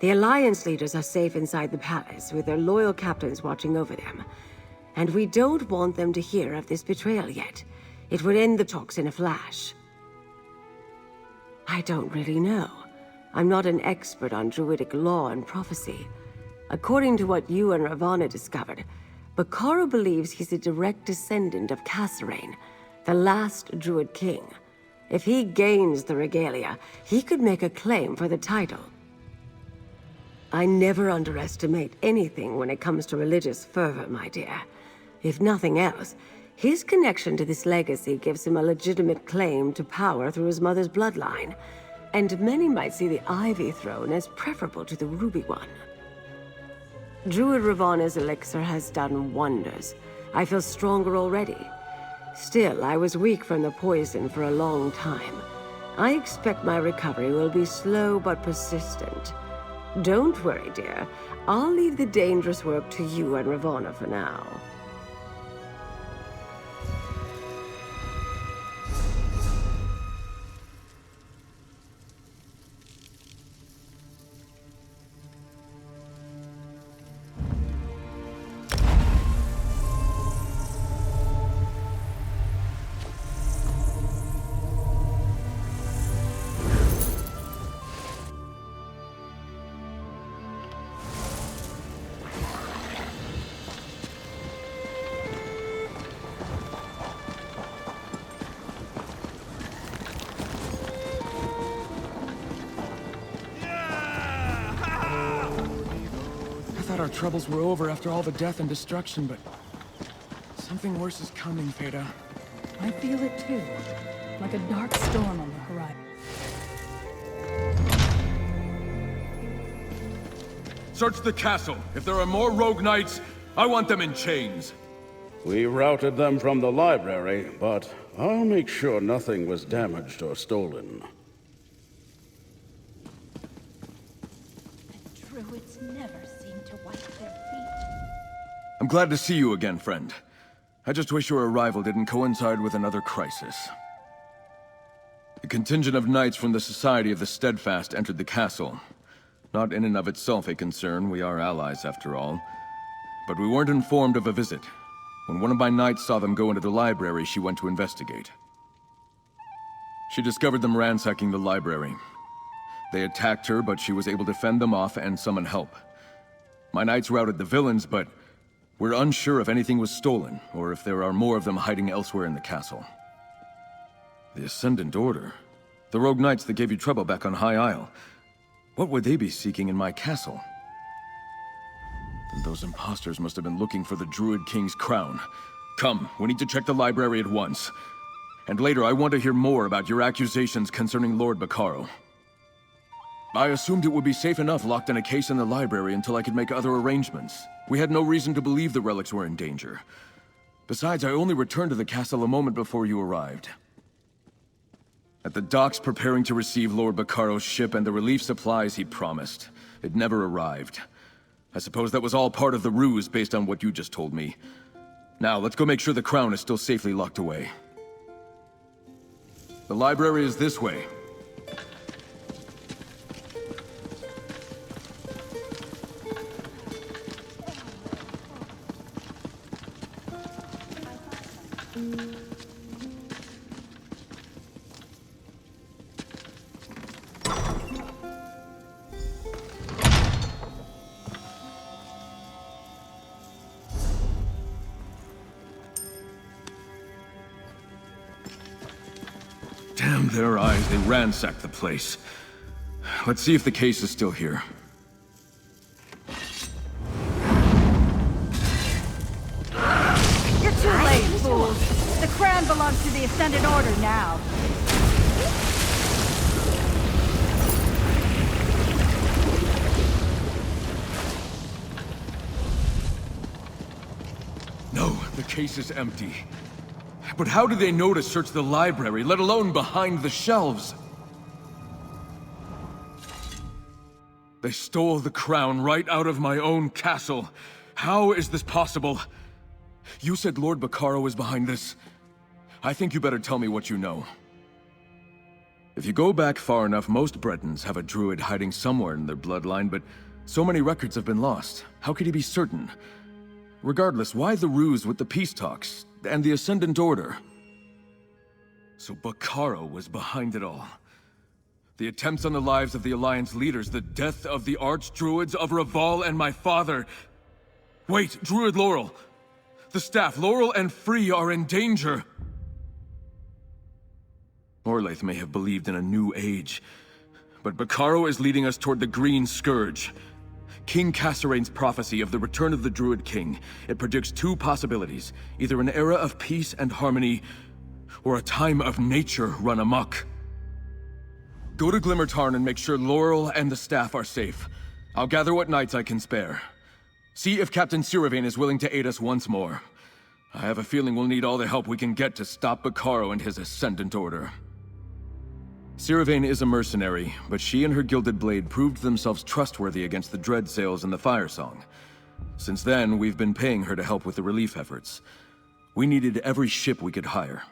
Speaker 2: The Alliance leaders are safe inside the palace, with their loyal captains watching over them. And we don't want them to hear of this betrayal yet. It would end the talks in a flash. I don't really know. I'm not an expert on Druidic law and prophecy. According to what you and Ravana discovered, Bacaro believes he's a direct descendant of Kasserine, the last Druid king. If he gains the regalia, he could make a claim for the title. I never underestimate anything when it comes to religious fervor, my dear. If nothing else, his connection to this legacy gives him a legitimate claim to power through his mother's bloodline. And many might see the Ivy Throne as preferable to the Ruby one. Druid Ravana's elixir has done wonders. I feel stronger already. Still, I was weak from the poison for a long time. I expect my recovery will be slow but persistent. Don't worry, dear. I'll leave the dangerous work to you and Ravana for now.
Speaker 15: Our troubles were over after all the death and destruction, but something worse is coming, Feda.
Speaker 9: I feel it too, like a dark storm on the horizon.
Speaker 15: Search the castle. If there are more rogue knights, I want them in chains.
Speaker 14: We routed them from the library, but I'll make sure nothing was damaged or stolen.
Speaker 10: The Druids never seem to wipe their feet.
Speaker 15: I'm glad to see you again, friend. I just wish your arrival didn't coincide with another crisis. A contingent of knights from the Society of the Steadfast entered the castle. Not in and of itself a concern, we are allies after all. But we weren't informed of a visit. When one of my knights saw them go into the library, she went to investigate. She discovered them ransacking the library. They attacked her, but she was able to fend them off and summon help. My knights routed the villains, but we're unsure if anything was stolen, or if there are more of them hiding elsewhere in the castle. The Ascendant Order? The rogue knights that gave you trouble back on High Isle. What would they be seeking in my castle? Then those imposters must have been looking for the Druid King's crown. Come, we need to check the library at once. And later I want to hear more about your accusations concerning Lord Bacaro. I assumed it would be safe enough locked in a case in the library until I could make other arrangements. We had no reason to believe the relics were in danger. Besides, I only returned to the castle a moment before you arrived. At the docks preparing to receive Lord Bacaro's ship and the relief supplies he promised. It never arrived. I suppose that was all part of the ruse based on what you just told me. Now, let's go make sure the crown is still safely locked away. The library is this way. Damn their eyes, they ransacked the place. Let's see if the case is still here.
Speaker 10: You're too late, fools. The crown belongs to the Ascendant Order now.
Speaker 15: No, the case is empty. But how did they know to search the library, let alone behind the shelves? They stole the crown right out of my own castle. How is this possible? You said Lord Bacaro is behind this. I think you better tell me what you know. If you go back far enough, most Bretons have a druid hiding somewhere in their bloodline, but so many records have been lost. How could he be certain? Regardless, why the ruse with the peace talks and the Ascendant Order? So Bacaro was behind it all. The attempts on the lives of the Alliance leaders, the death of the Archdruids of Raval and my father. Wait, Druid Laurel! The staff, Laurel and Frii, are in danger! Orlaith may have believed in a new age, but Bacaro is leading us toward the Green Scourge. King Kasserain's prophecy of the return of the Druid King. It predicts two possibilities. Either an era of peace and harmony, or a time of nature run amok. Go to Glimmertarn and make sure Laurel and the staff are safe. I'll gather what knights I can spare. See if Captain Siravain is willing to aid us once more. I have a feeling we'll need all the help we can get to stop Bacaro and his Ascendant Order. Siravain is a mercenary, but she and her Gilded Blade proved themselves trustworthy against the Dread Sails and the Firesong. Since then, we've been paying her to help with the relief efforts. We needed every ship we could hire.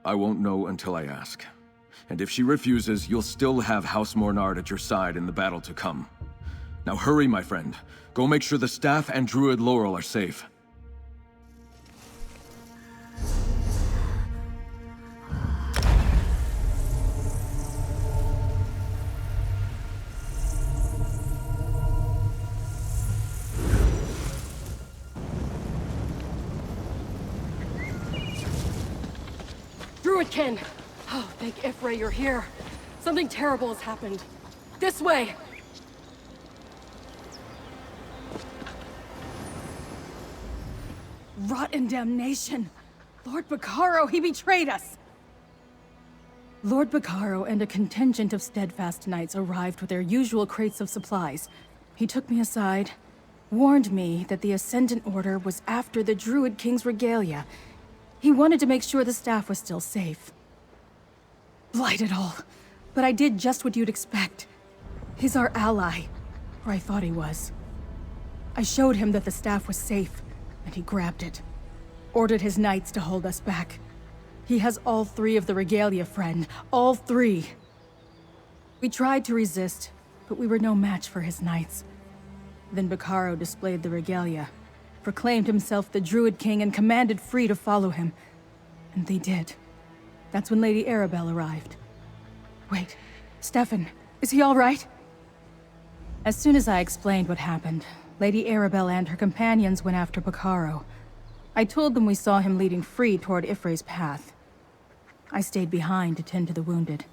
Speaker 15: I won't know until I ask. And if she refuses, you'll still have House Mornard at your side in the battle to come. Now hurry, my friend. Go make sure the staff and Druid Laurel are safe.
Speaker 16: Druidkin! Oh, thank Ifray you're here. Something terrible has happened. This way! Rotten damnation! Lord Bacaro, he betrayed us! Lord Bacaro and a contingent of steadfast knights arrived with their usual crates of supplies. He took me aside, warned me that the Ascendant Order was after the Druid King's regalia. He wanted to make sure the staff was still safe. Blight it all. But I did just what you'd expect. He's our ally. Or I thought he was. I showed him that the staff was safe, and he grabbed it. Ordered his knights to hold us back. He has all three of the regalia, friend. All three. We tried to resist, but we were no match for his knights. Then Bacaro displayed the regalia, proclaimed himself the Druid King, and commanded Frii to follow him. And they did. That's when Lady Arabelle arrived. Wait, Stefan, is he all right? As soon as I explained what happened, Lady Arabelle and her companions went after Bacaro. I told them we saw him leading Frii toward Ifray's path. I stayed behind to tend to the wounded.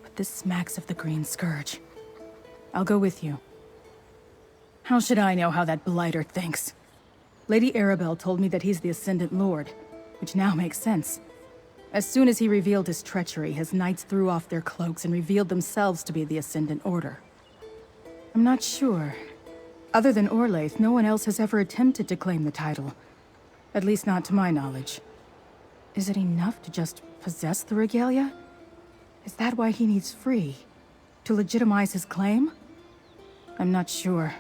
Speaker 16: But this smacks of the Green Scourge. I'll go with you. How should I know how that blighter thinks? Lady Arabelle told me that he's the Ascendant Lord, which now makes sense. As soon as he revealed his treachery, his knights threw off their cloaks and revealed themselves to be the Ascendant Order. I'm not sure. Other than Orlaith, no one else has ever attempted to claim the title. At least not to my knowledge. Is it enough to just possess the regalia? Is that why he needs Frii? To legitimize his claim? I'm not sure.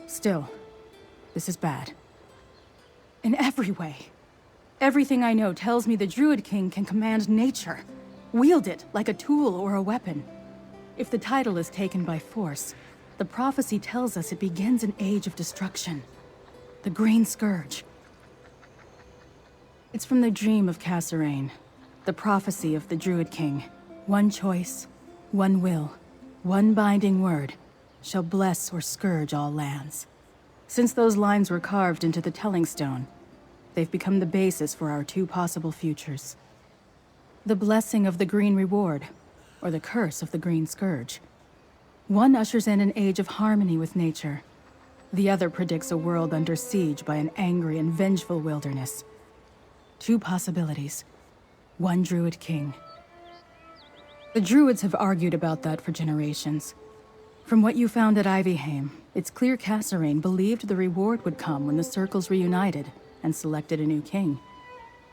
Speaker 16: Still, this is bad. In every way. Everything I know tells me the Druid King can command nature. Wield it like a tool or a weapon. If the title is taken by force, the prophecy tells us it begins an age of destruction. The Green Scourge. It's from the dream of Kasserain, the prophecy of the Druid King. One choice, one will, one binding word, shall bless or scourge all lands. Since those lines were carved into the Telling Stone, they've become the basis for our two possible futures. The blessing of the Green Reward, or the curse of the Green Scourge. One ushers in an age of harmony with nature. The other predicts a world under siege by an angry and vengeful wilderness. Two possibilities. One Druid king. The Druids have argued about that for generations. From what you found at Ivyheim, it's clear Kasserine believed the reward would come when the Circles reunited and selected a new king,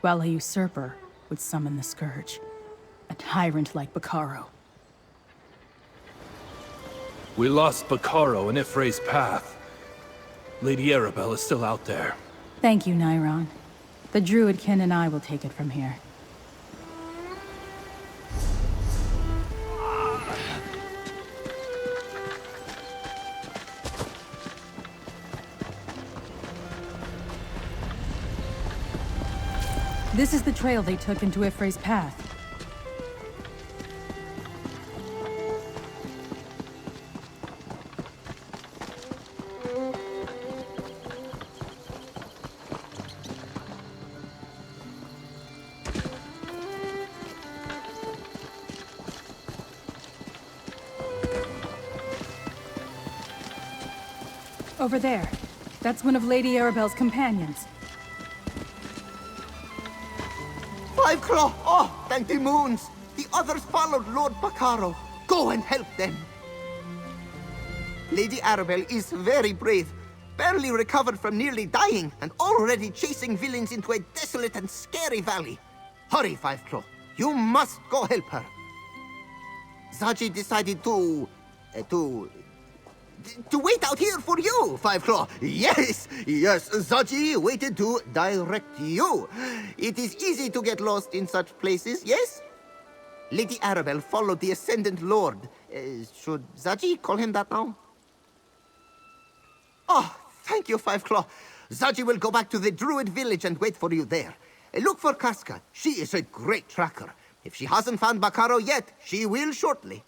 Speaker 16: while a usurper would summon the Scourge. A tyrant like Bacaro.
Speaker 17: We lost Bacaro in Ifre's path. Lady Arabelle is still out there.
Speaker 16: Thank you, Nyron. The Druidkin and I will take it from here. This is the trail they took into Ifre's path. Over there. That's one of Lady Arabelle's companions.
Speaker 1: Five Claw! Oh, thank the moons! The others followed Lord Bacaro. Go and help them. Lady Arabelle is very brave. Barely recovered from nearly dying, and already chasing villains into a desolate and scary valley. Hurry, Five Claw. You must go help her. Zaji decided to wait out here for you, Five Claw. Yes, Zaji waited to direct you. It is easy to get lost in such places, yes? Lady Arabelle followed the Ascendant Lord. Should Zaji call him that now? Oh, thank you, Five Claw. Zaji will go back to the Druid village and wait for you there. Look for Casca. She is a great tracker. If she hasn't found Bacaro yet, she will shortly.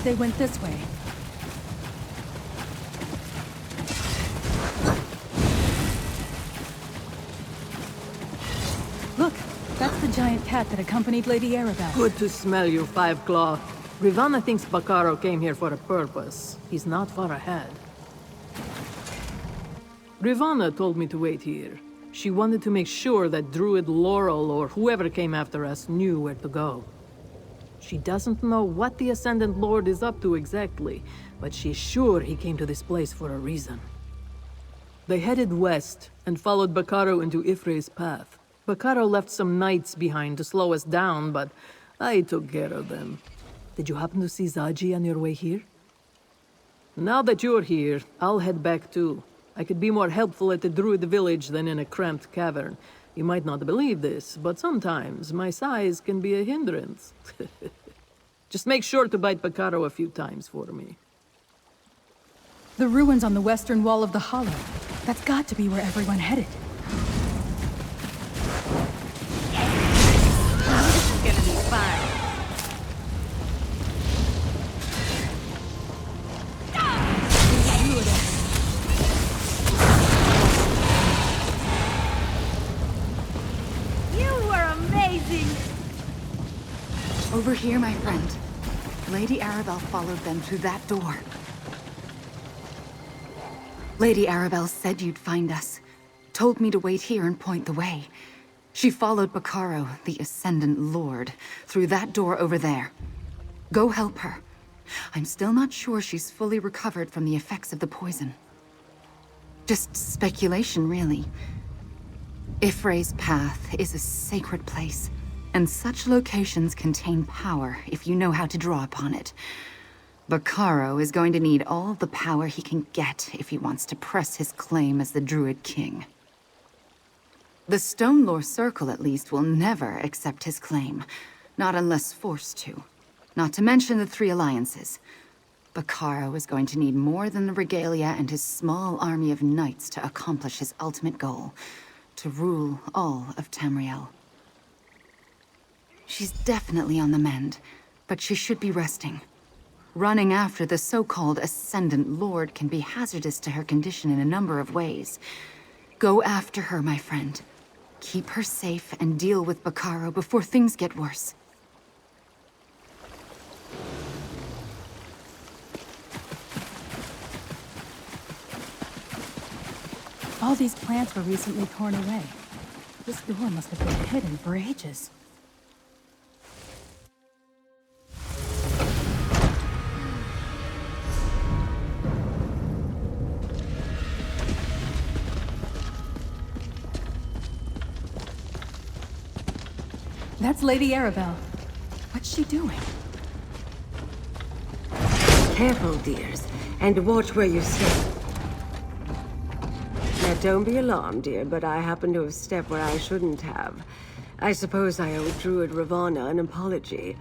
Speaker 16: They went this way. Look, that's the giant cat that accompanied Lady Arabelle.
Speaker 9: Good to smell you, Five Claw. Rivanna thinks Bacaro came here for a purpose. He's not far ahead. Rivanna told me to wait here. She wanted to make sure that Druid Laurel or whoever came after us knew where to go. She doesn't know what the Ascendant Lord is up to exactly, but she's sure he came to this place for a reason. They headed west and followed Bacaro into Ifre's path. Bacaro left some knights behind to slow us down, but I took care of them. Did you happen to see Zaji on your way here? Now that you're here, I'll head back too. I could be more helpful at the Druid village than in a cramped cavern. You might not believe this, but sometimes my size can be a hindrance. Just make sure to bite Bacaro a few times for me.
Speaker 16: The ruins on the western wall of the hollow. That's got to be where everyone headed.
Speaker 10: This is gonna be fun.
Speaker 11: Over here, my friend. Lady Arabelle followed them through that door. Lady Arabelle said you'd find us. Told me to wait here and point the way. She followed Bacaro, the Ascendant Lord, through that door over there. Go help her. I'm still not sure she's fully recovered from the effects of the poison. Just speculation, really. Ifre's path is a sacred place. And such locations contain power if you know how to draw upon it. Bacaro is going to need all the power he can get if he wants to press his claim as the Druid King. The Stonelore Circle, at least, will never accept his claim. Not unless forced to. Not to mention the Three Alliances. Bacaro is going to need more than the regalia and his small army of knights to accomplish his ultimate goal. To rule all of Tamriel. She's definitely on the mend, but she should be resting. Running after the so-called Ascendant Lord can be hazardous to her condition in a number of ways. Go after her, my friend. Keep her safe and deal with Bacaro before things get worse.
Speaker 16: All these plants were recently torn away. This door must have been hidden for ages. That's Lady Arabelle. What's she doing?
Speaker 2: Careful, dears, and watch where you step. Now, don't be alarmed, dear, but I happen to have stepped where I shouldn't have. I suppose I owe Druid Ravana an apology.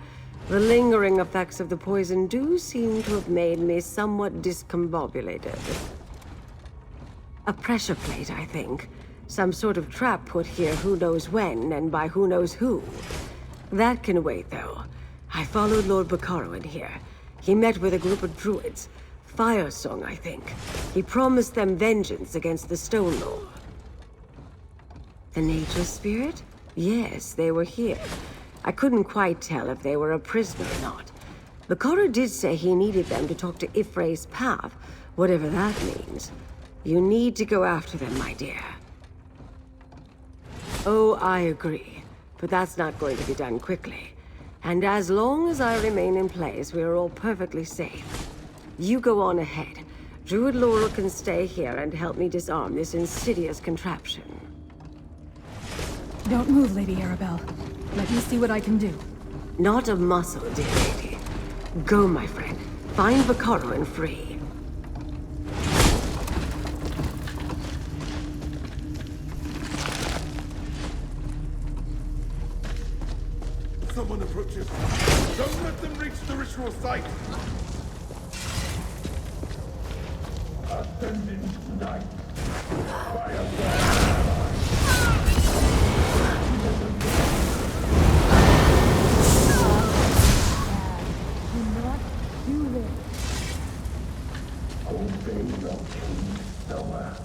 Speaker 2: The lingering effects of the poison do seem to have made me somewhat discombobulated. A pressure plate, I think. Some sort of trap put here who knows when, and by who knows who. That can wait, though. I followed Lord Bacaro in here. He met with a group of druids. Firesong, I think. He promised them vengeance against the Stone Lord. The nature spirit? Yes, they were here. I couldn't quite tell if they were a prisoner or not. Bacaro did say he needed them to talk to Frei's path, whatever that means. You need to go after them, my dear. Oh, I agree. But that's not going to be done quickly. And as long as I remain in place, we are all perfectly safe. You go on ahead. Druid Laurel can stay here and help me disarm this insidious contraption.
Speaker 16: Don't move, Lady Arabelle. Let me see what I can do.
Speaker 2: Not a muscle, dear lady. Go, my friend. Find Bacaro and Frii.
Speaker 18: Someone approaches. Don't let them reach the ritual site. Ascendant Knight.
Speaker 19: Do not do this.
Speaker 18: Obey your king, Noah.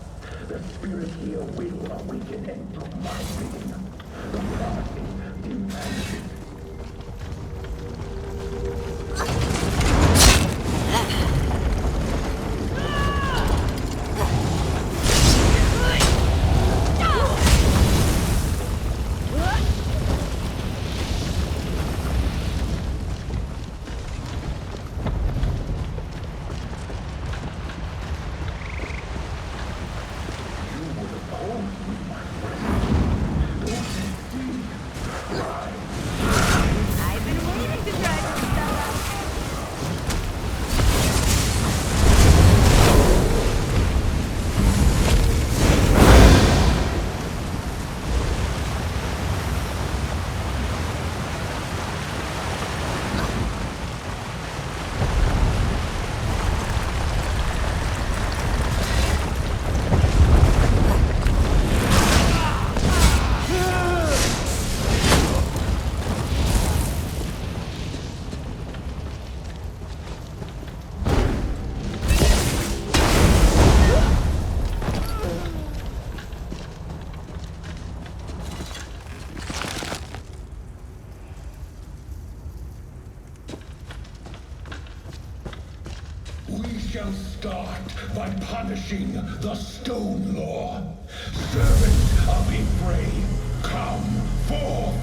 Speaker 18: The spirit here will awaken and took my being. The party demanded.
Speaker 20: shall start by punishing the Stone Lord. Servants of Frii, come forth!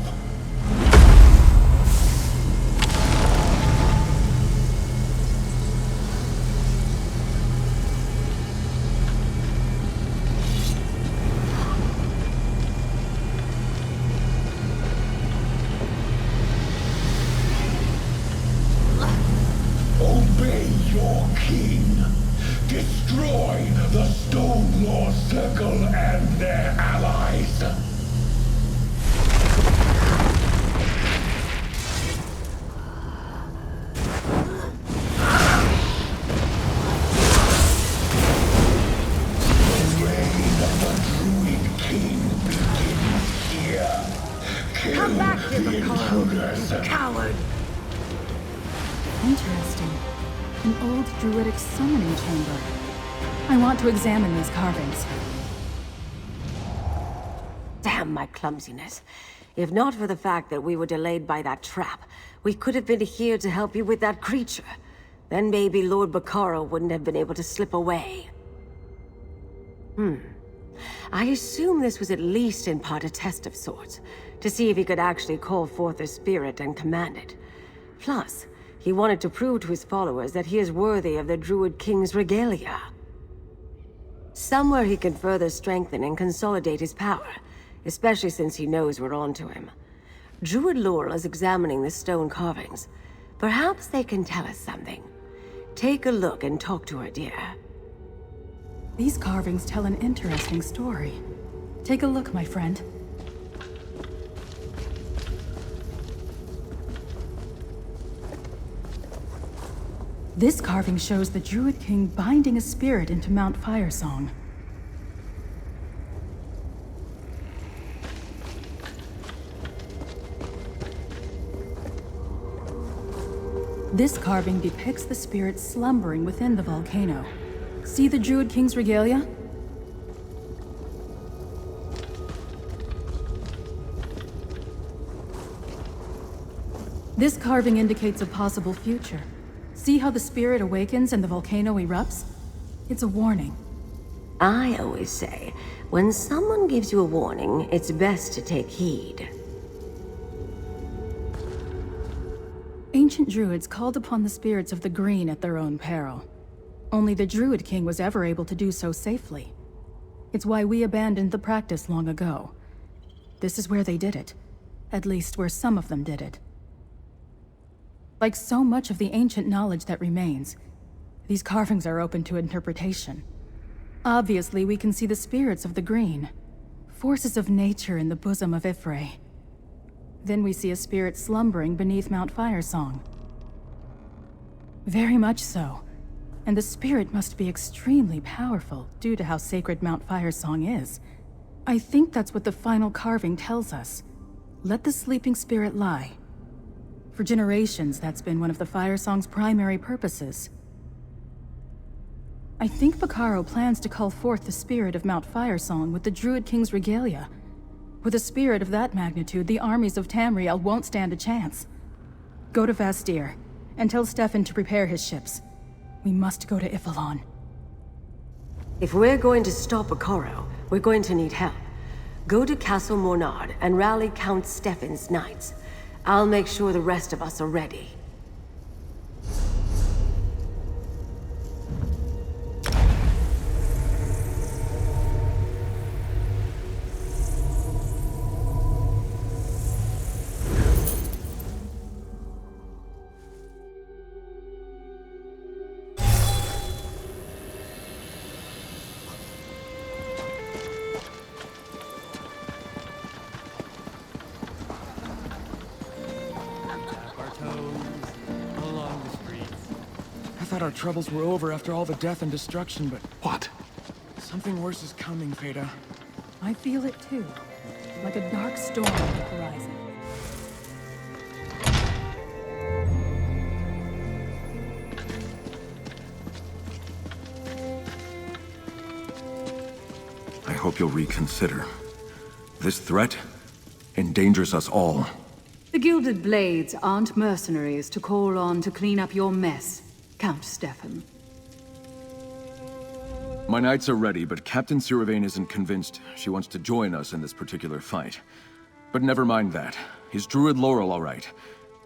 Speaker 20: Obey your king. Destroy the Stone Lord Circle and their allies. The reign of the Druid King begins here. Kill Intruders!
Speaker 2: Coward!
Speaker 16: Interesting. An old druidic summoning chamber. I want to examine these carvings.
Speaker 2: Damn my clumsiness. If not for the fact that we were delayed by that trap, we could have been here to help you with that creature. Then maybe Lord Bacaro wouldn't have been able to slip away. I assume this was at least in part a test of sorts, to see if he could actually call forth a spirit and command it. Plus, he wanted to prove to his followers that he is worthy of the Druid King's regalia. Somewhere he can further strengthen and consolidate his power, especially since he knows we're onto him. Druid Laurel is examining the stone carvings. Perhaps they can tell us something. Take a look and talk to her, dear.
Speaker 16: These carvings tell an interesting story. Take a look, my friend. This carving shows the Druid King binding a spirit into Mount Firesong. This carving depicts the spirit slumbering within the volcano. See the Druid King's regalia? This carving indicates a possible future. See how the spirit awakens and the volcano erupts? It's a warning.
Speaker 2: I always say, when someone gives you a warning, it's best to take heed.
Speaker 16: Ancient druids called upon the spirits of the green at their own peril. Only the Druid King was ever able to do so safely. It's why we abandoned the practice long ago. This is where they did it. At least where some of them did it. Like so much of the ancient knowledge that remains, these carvings are open to interpretation. Obviously, we can see the spirits of the green, forces of nature in the bosom of Frii. Then we see a spirit slumbering beneath Mount Firesong. Very much so. And the spirit must be extremely powerful due to how sacred Mount Firesong is. I think that's what the final carving tells us. Let the sleeping spirit lie. For generations, that's been one of the Firesong's primary purposes. I think Bacaro plans to call forth the spirit of Mount Firesong with the Druid King's regalia. With a spirit of that magnitude, the armies of Tamriel won't stand a chance. Go to Vastir, and tell Stefan to prepare his ships. We must go to Y'ffelon.
Speaker 2: If we're going to stop Bacaro, we're going to need help. Go to Castle Mornard and rally Count Stefan's knights. I'll make sure the rest of us are ready.
Speaker 21: Our troubles were over after all the death and destruction, but...
Speaker 8: What?
Speaker 21: Something worse is coming, Feda.
Speaker 16: I feel it too. Like a dark storm on the horizon.
Speaker 15: I hope you'll reconsider. This threat endangers us all.
Speaker 11: The Gilded Blades aren't mercenaries to call on to clean up your mess, Count Stefan.
Speaker 15: My knights are ready, but Captain Siravain isn't convinced she wants to join us in this particular fight. But never mind that. Is Druid Laurel all right?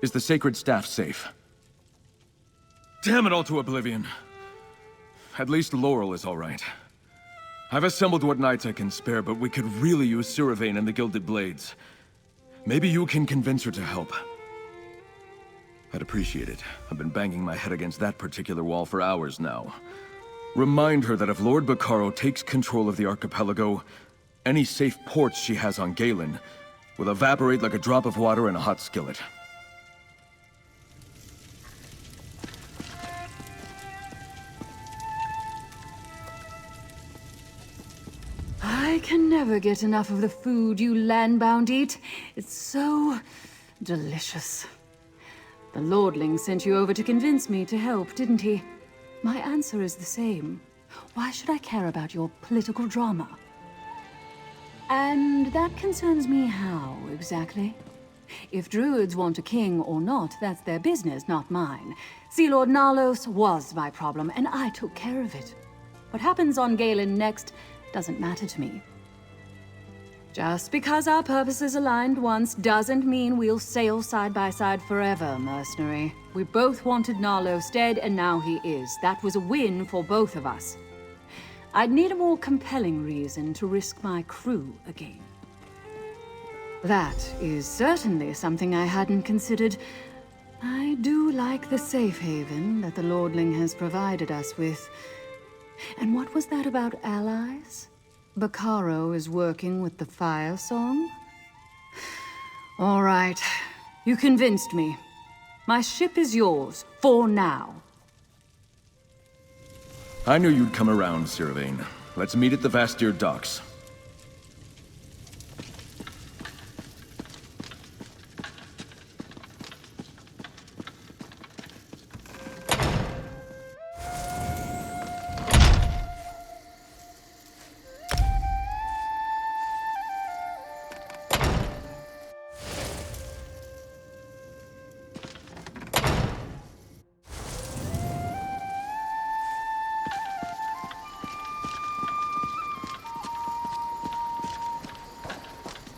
Speaker 15: Is the Sacred Staff safe?
Speaker 21: Damn it all to oblivion.
Speaker 15: At least Laurel is all right. I've assembled what knights I can spare, but we could really use Siravain and the Gilded Blades. Maybe you can convince her to help. I'd appreciate it. I've been banging my head against that particular wall for hours now. Remind her that if Lord Bacaro takes control of the archipelago, any safe ports she has on Galen will evaporate like a drop of water in a hot skillet.
Speaker 11: I can never get enough of the food you landbound eat. It's so Delicious. The Lordling sent you over to convince me to help, didn't he? My answer is the same. Why should I care about your political drama? And that concerns me how, exactly? If druids want a king or not, that's their business, not mine. Sea Lord Nalos was my problem, and I took care of it. What happens on Galen next doesn't matter to me. Just because our purposes aligned once doesn't mean we'll sail side by side forever, mercenary. We both wanted Nalos dead, and now he is. That was a win for both of us. I'd need a more compelling reason to risk my crew again. That is certainly something I hadn't considered. I do like the safe haven that the Lordling has provided us with. And what was that about allies? Bacaro is working with the Firesong? All right, you convinced me. My ship is yours, for now.
Speaker 15: I knew you'd come around, Sirvain. Let's meet at the Vastir docks.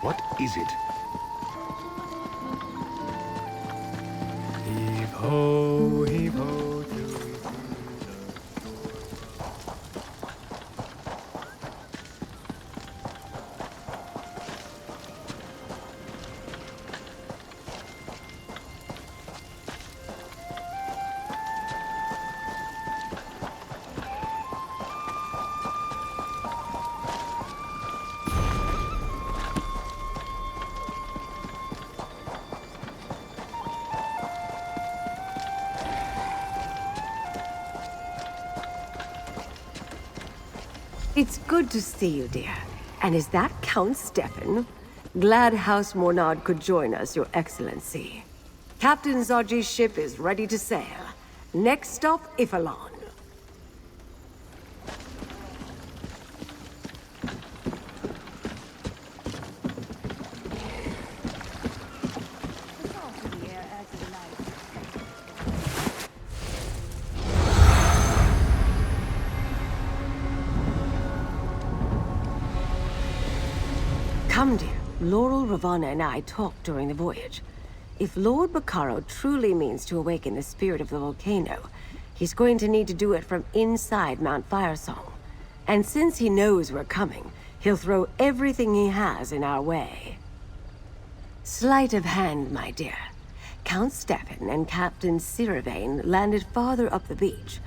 Speaker 4: What is it?
Speaker 22: Heave ho, heave ho,
Speaker 2: It's good to see you, dear. And is that Count Stefan? Glad House Mornard could join us, Your Excellency. Captain Zaji's ship is ready to sail. Next stop, ESO. Come, dear. Laurel, Ravana, and I talked during the voyage. If Lord Bacaro truly means to awaken the spirit of the volcano, he's going to need to do it from inside Mount Firesong. And since he knows we're coming, he'll throw everything he has in our way. Sleight of hand, my dear. Count Stefan and Captain Sirvain landed farther up the beach.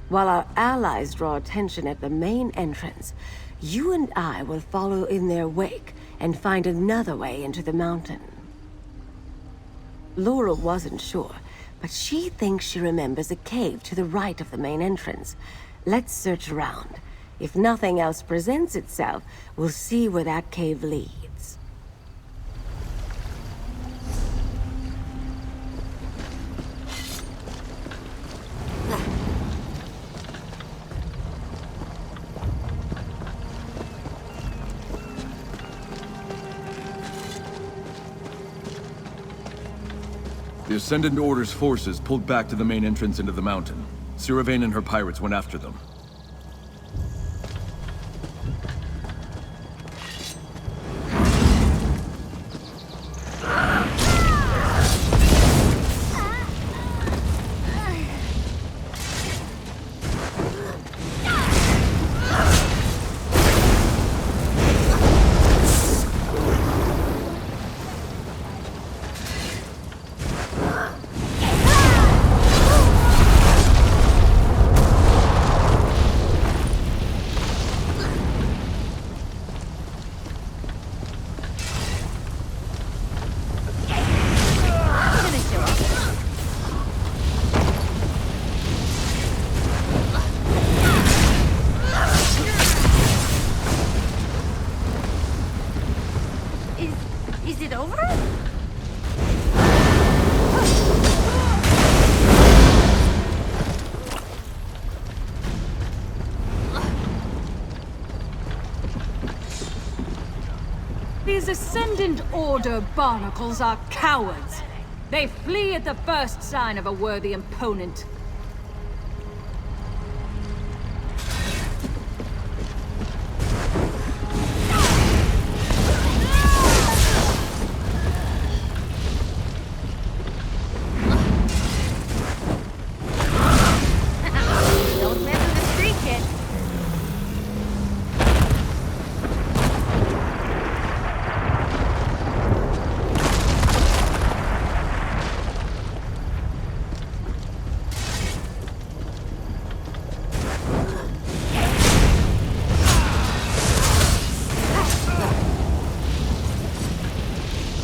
Speaker 2: While our allies draw attention at the main entrance, you and I will follow in their wake and find another way into the mountain. Laurel wasn't sure, but she thinks she remembers a cave to the right of the main entrance. Let's search around. If nothing else presents itself, we'll see where that cave leads.
Speaker 15: The Ascendant Order's forces pulled back to the main entrance into the mountain. Sirvain and her pirates went after them.
Speaker 16: His Ascendant Order barnacles are cowards. They flee at the first sign of a worthy opponent.
Speaker 10: Don't mess with the street kid.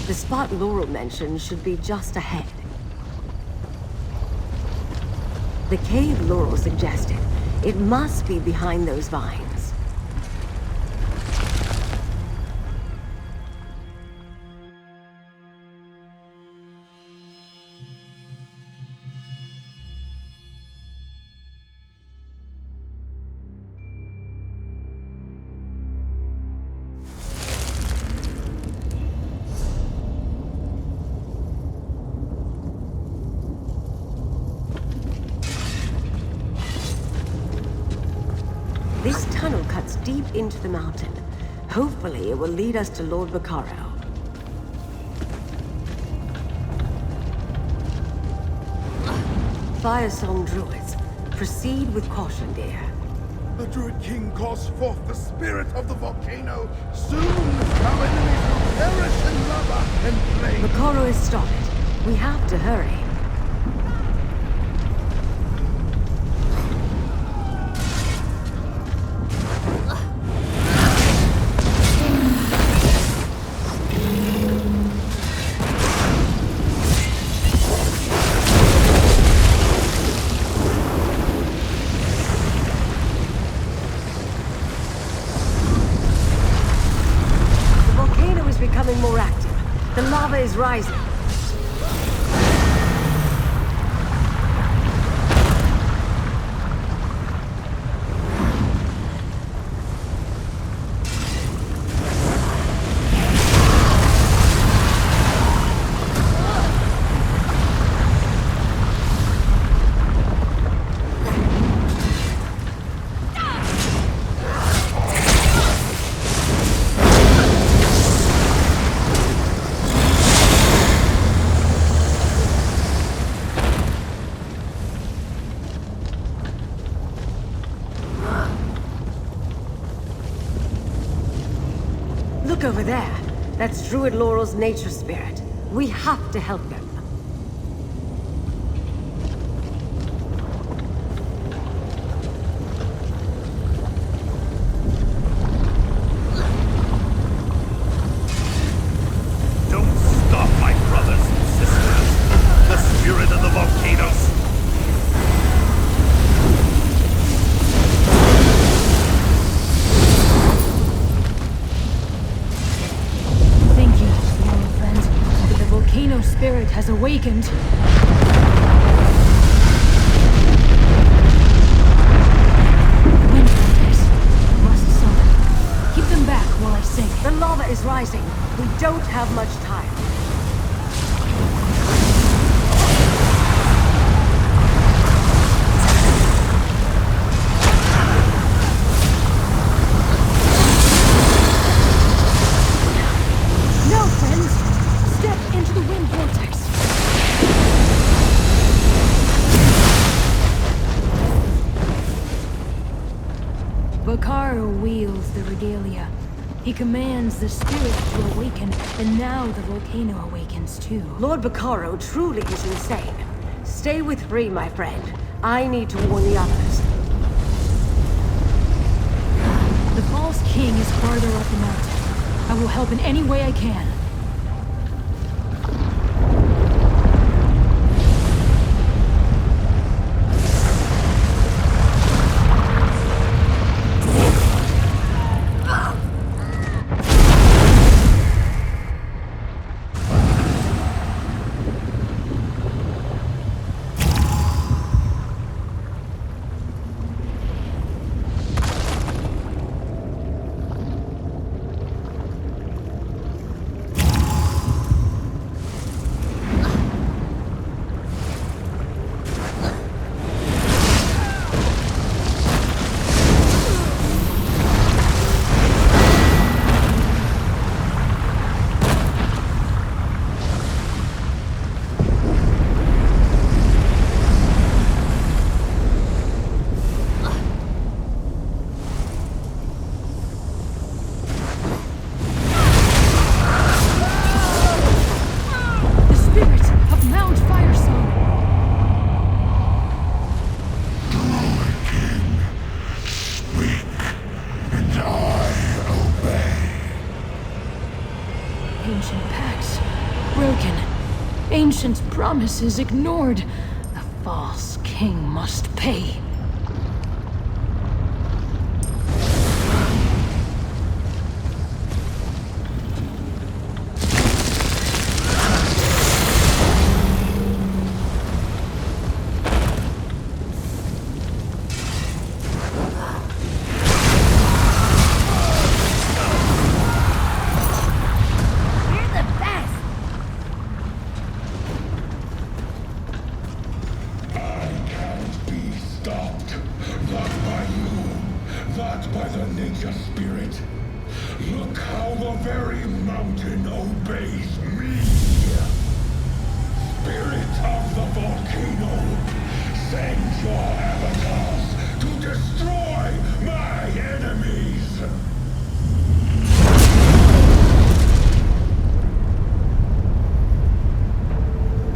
Speaker 2: The spot Laurel mentioned should be just ahead. The cave Laurel suggested. It must be behind those vines. This tunnel cuts deep into the mountain. Hopefully, it will lead us to Lord Bacaro. Firesong druids, proceed with caution, dear.
Speaker 20: The Druid King calls forth the spirit of the volcano. Soon our enemies will perish in lava and flame.
Speaker 2: Bacaro is stopped. We have to hurry. Becoming more active. The lava is rising. Look over there. That's Druid Laurel's nature spirit. We have to help them.
Speaker 20: Don't stop, my brothers and sisters. The spirit of the volcanoes.
Speaker 16: Volcano spirit has awakened. Wind hunters must summon. Keep them back while I sing.
Speaker 2: The lava is rising. We don't have much time.
Speaker 16: No, friends! Step into the wind vortex. Bacaro wields the regalia. He commands the spirit to awaken, and now the volcano awakens too.
Speaker 2: Lord Bacaro truly is insane. Stay with Frii, my friend. I need to warn the others.
Speaker 16: The false king is farther up the mountain. I will help in any way I can. ancient promises ignored. The false king must pay.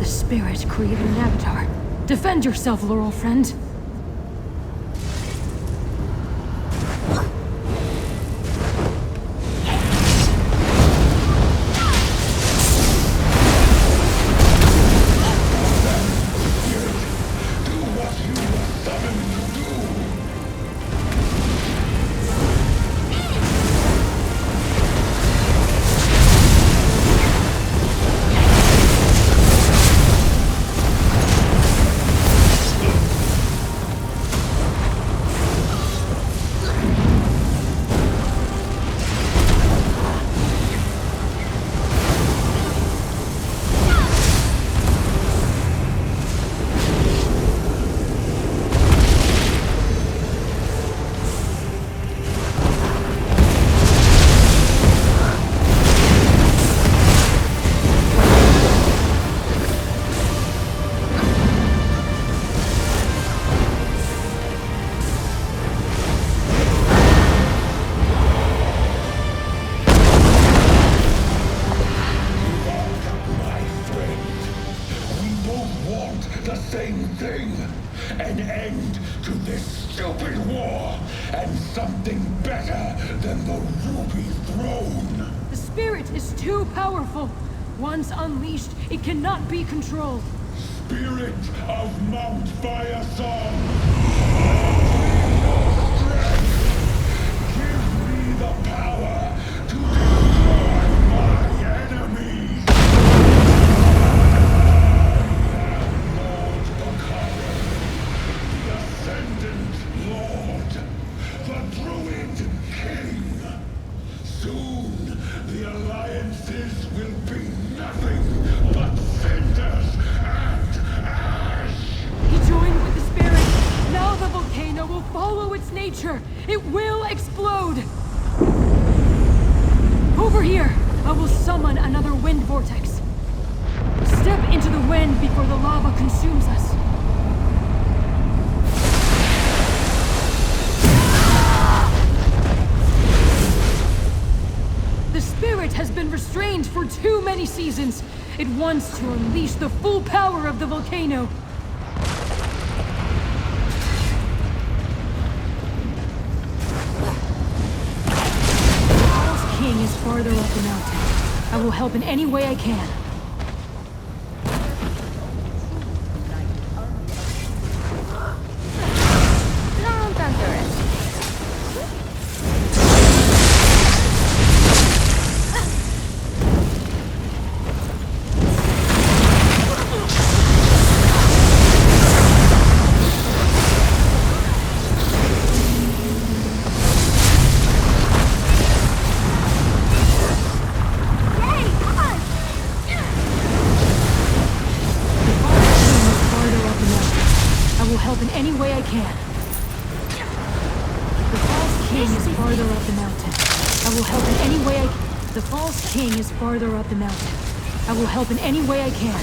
Speaker 16: Spirit created an avatar. Defend yourself, Laurel friend. Once unleashed, it cannot be controlled.
Speaker 18: Spirit of Mount Firesong! Give me the power to destroy my enemies! I am Lord Bacaro, the Ascendant Lord, the Druid King. Soon, the alliances will be nothing but cinders and ash!
Speaker 16: He joined with the spirit. Now the volcano will follow its nature. It will explode. Over here, I will summon another wind vortex. Step into the wind before the lava consumes us. The spirit has been restrained for too many seasons. It wants to unleash the full power of the volcano. The false king is farther up the mountain. I will help in any way I can. Farther up the mountain. I will help in any way I can.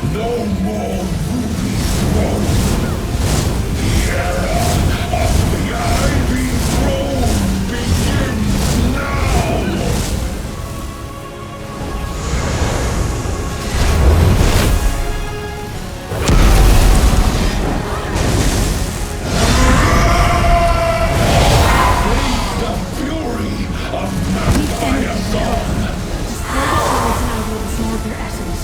Speaker 18: No more ruby throne. The era of the Ivy Throne begins now! The fury of Firesong!
Speaker 16: Their essence.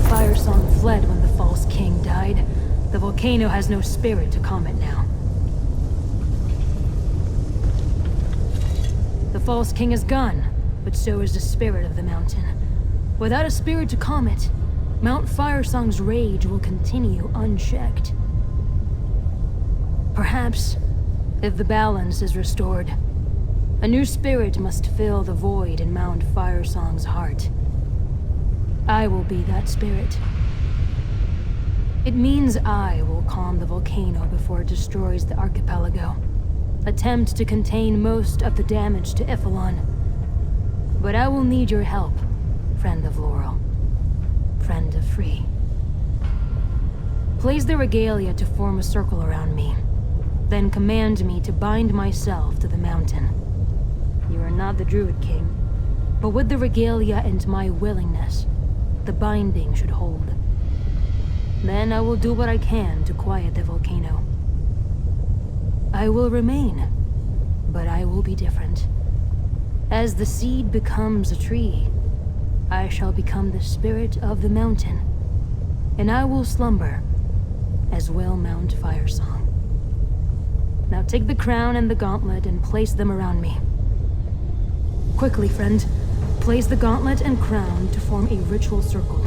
Speaker 16: Firesong fled when the false king died. The volcano has no spirit to calm it now. The false king is gone, but so is the spirit of the mountain. Without a spirit to calm it, Mount Firesong's rage will continue unchecked. Perhaps, if the balance is restored, a new spirit must fill the void in Mount Firesong's heart. I will be that spirit. It means I will calm the volcano before it destroys the archipelago. Attempt to contain most of the damage to Y'ffelon. But I will need your help, friend of Laurel. Friend of Frii. Place the regalia to form a circle around me. Then command me to bind myself to the mountain. You are not the Druid King, but with the regalia and my willingness, the binding should hold. Then I will do what I can to quiet the volcano. I will remain, but I will be different. As the seed becomes a tree, I shall become the spirit of the mountain, and I will slumber, as will Mount Firesong. Now take the crown and the gauntlet and place them around me. Quickly, friend. Place the gauntlet and crown to form a ritual circle.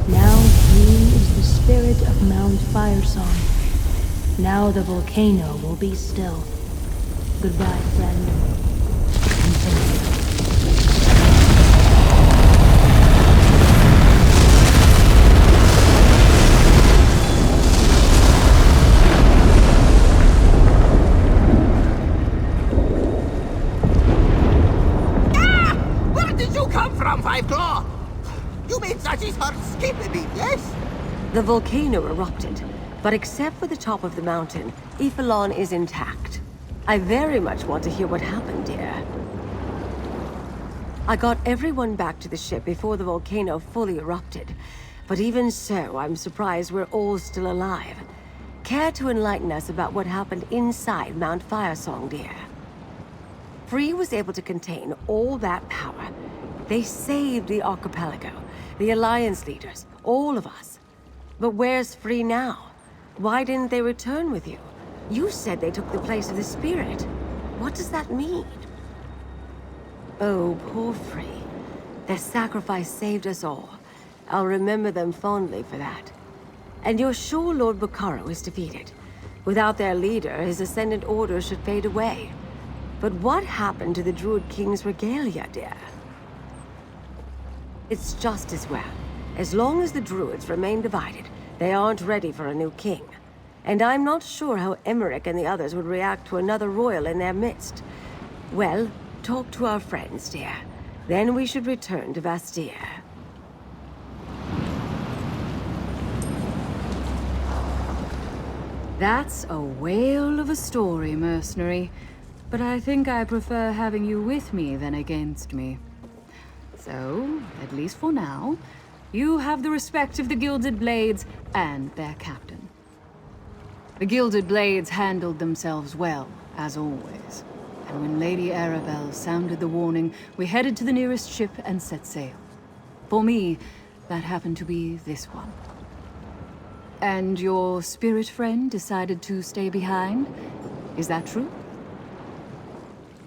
Speaker 16: Now he is the spirit of Mount Firesong. Now the volcano will be still. Goodbye, friend. Continue.
Speaker 1: Claw! You made Zaji's heart skip a bit, yes?
Speaker 2: The volcano erupted, but except for the top of the mountain, Y'ffelon is intact. I very much want to hear what happened, dear. I got everyone back to the ship before the volcano fully erupted, but even so, I'm surprised we're all still alive. Care to enlighten us about what happened inside Mount Firesong, dear? Frii was able to contain all that power. They saved the archipelago, the Alliance leaders, all of us. But where's Frii now? Why didn't they return with you? You said they took the place of the spirit. What does that mean? Oh, poor Frii. Their sacrifice saved us all. I'll remember them fondly for that. And you're sure Lord Bacaro is defeated? Without their leader, his Ascendant order should fade away. But what happened to the Druid King's regalia, dear? It's just as well. As long as the Druids remain divided, they aren't ready for a new king. And I'm not sure how Emmerich and the others would react to another royal in their midst. Well, talk to our friends, dear. Then we should return to Bastia.
Speaker 11: That's a whale of a story, mercenary. But I think I prefer having you with me than against me. So, at least for now, you have the respect of the Gilded Blades and their captain. The Gilded Blades handled themselves well, as always. And when Lady Arabelle sounded the warning, we headed to the nearest ship and set sail. For me, that happened to be this one. And your spirit friend decided to stay behind? Is that true?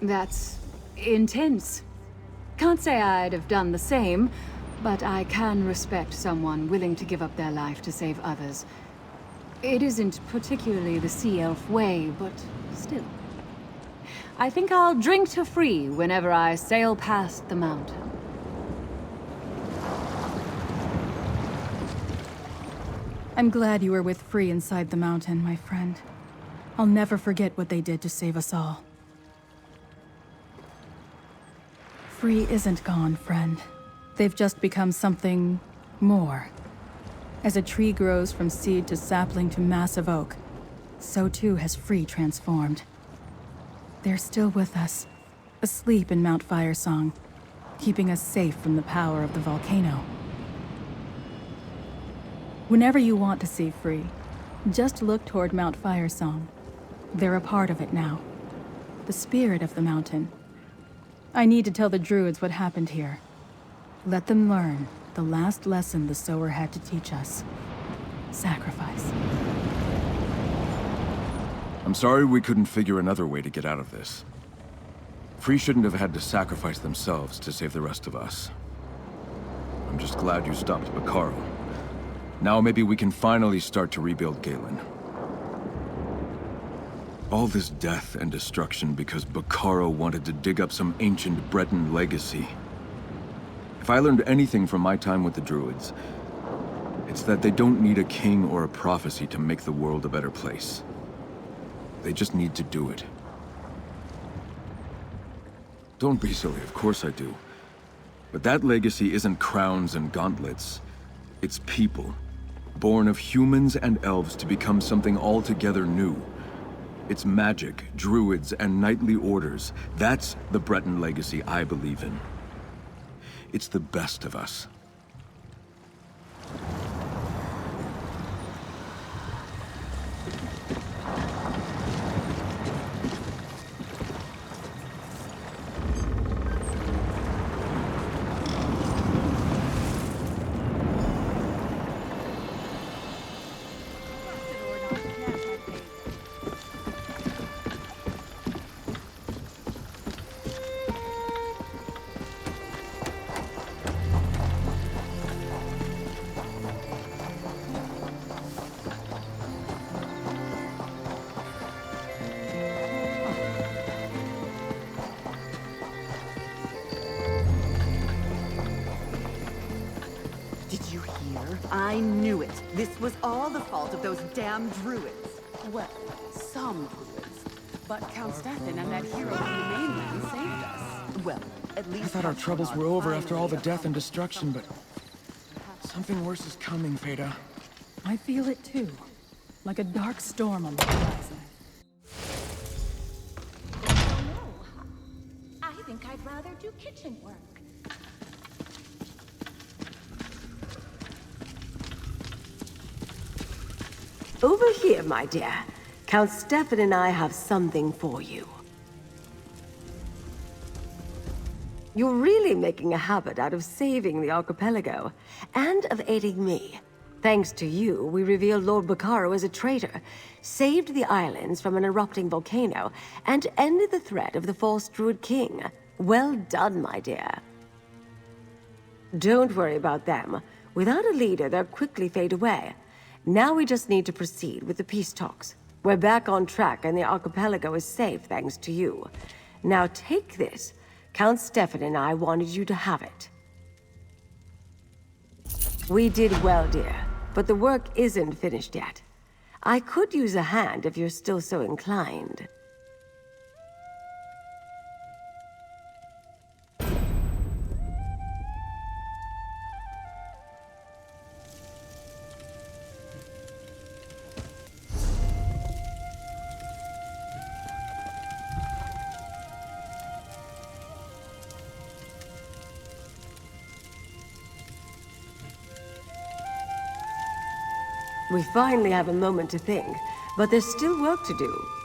Speaker 11: That's intense. Can't say I'd have done the same, but I can respect someone willing to give up their life to save others. It isn't particularly the Sea Elf way, but still. I think I'll drink to Frii whenever I sail past the mountain.
Speaker 16: I'm glad you were with Frii inside the mountain, my friend. I'll never forget what they did to save us all. Frii isn't gone, friend. They've just become something more. As a tree grows from seed to sapling to massive oak, so too has Frii transformed. They're still with us, asleep in Mount Firesong, keeping us safe from the power of the volcano. Whenever you want to see Frii, just look toward Mount Firesong. They're a part of it now. The spirit of the mountain. I need to tell the Druids what happened here. Let them learn the last lesson the Sower had to teach us. Sacrifice.
Speaker 15: I'm sorry we couldn't figure another way to get out of this. Frii shouldn't have had to sacrifice themselves to save the rest of us. I'm just glad you stopped Bacaro. Now maybe we can finally start to rebuild Galen. All this death and destruction because Bacaro wanted to dig up some ancient Breton legacy. If I learned anything from my time with the Druids, it's that they don't need a king or a prophecy to make the world a better place. They just need to do it. Don't be silly, of course I do. But that legacy isn't crowns and gauntlets. It's people, born of humans and elves to become something altogether new. It's magic, druids, and knightly orders. That's the Breton legacy I believe in. It's the best of us.
Speaker 4: I knew it. This was all the fault of those damn druids.
Speaker 5: Well, some druids. But Count Stefan and that hero from the mainland saved us.
Speaker 4: Well, at least
Speaker 21: I thought our troubles were over after all the death and destruction, but something worse is coming, Feda.
Speaker 16: I feel it too. Like a dark storm on the horizon.
Speaker 19: I think I'd rather do kitchen work.
Speaker 2: Over here, my dear. Count Stefan and I have something for you. You're really making a habit out of saving the archipelago, and of aiding me. Thanks to you, we revealed Lord Bacaro as a traitor, saved the islands from an erupting volcano, and ended the threat of the false Druid King. Well done, my dear. Don't worry about them. Without a leader, they'll quickly fade away. Now we just need to proceed with the peace talks. We're back on track and the archipelago is safe thanks to you. Now take this. Count Stefan and I wanted you to have it. We did well, dear, but the work isn't finished yet. I could use a hand if you're still so inclined. We finally have a moment to think, but there's still work to do.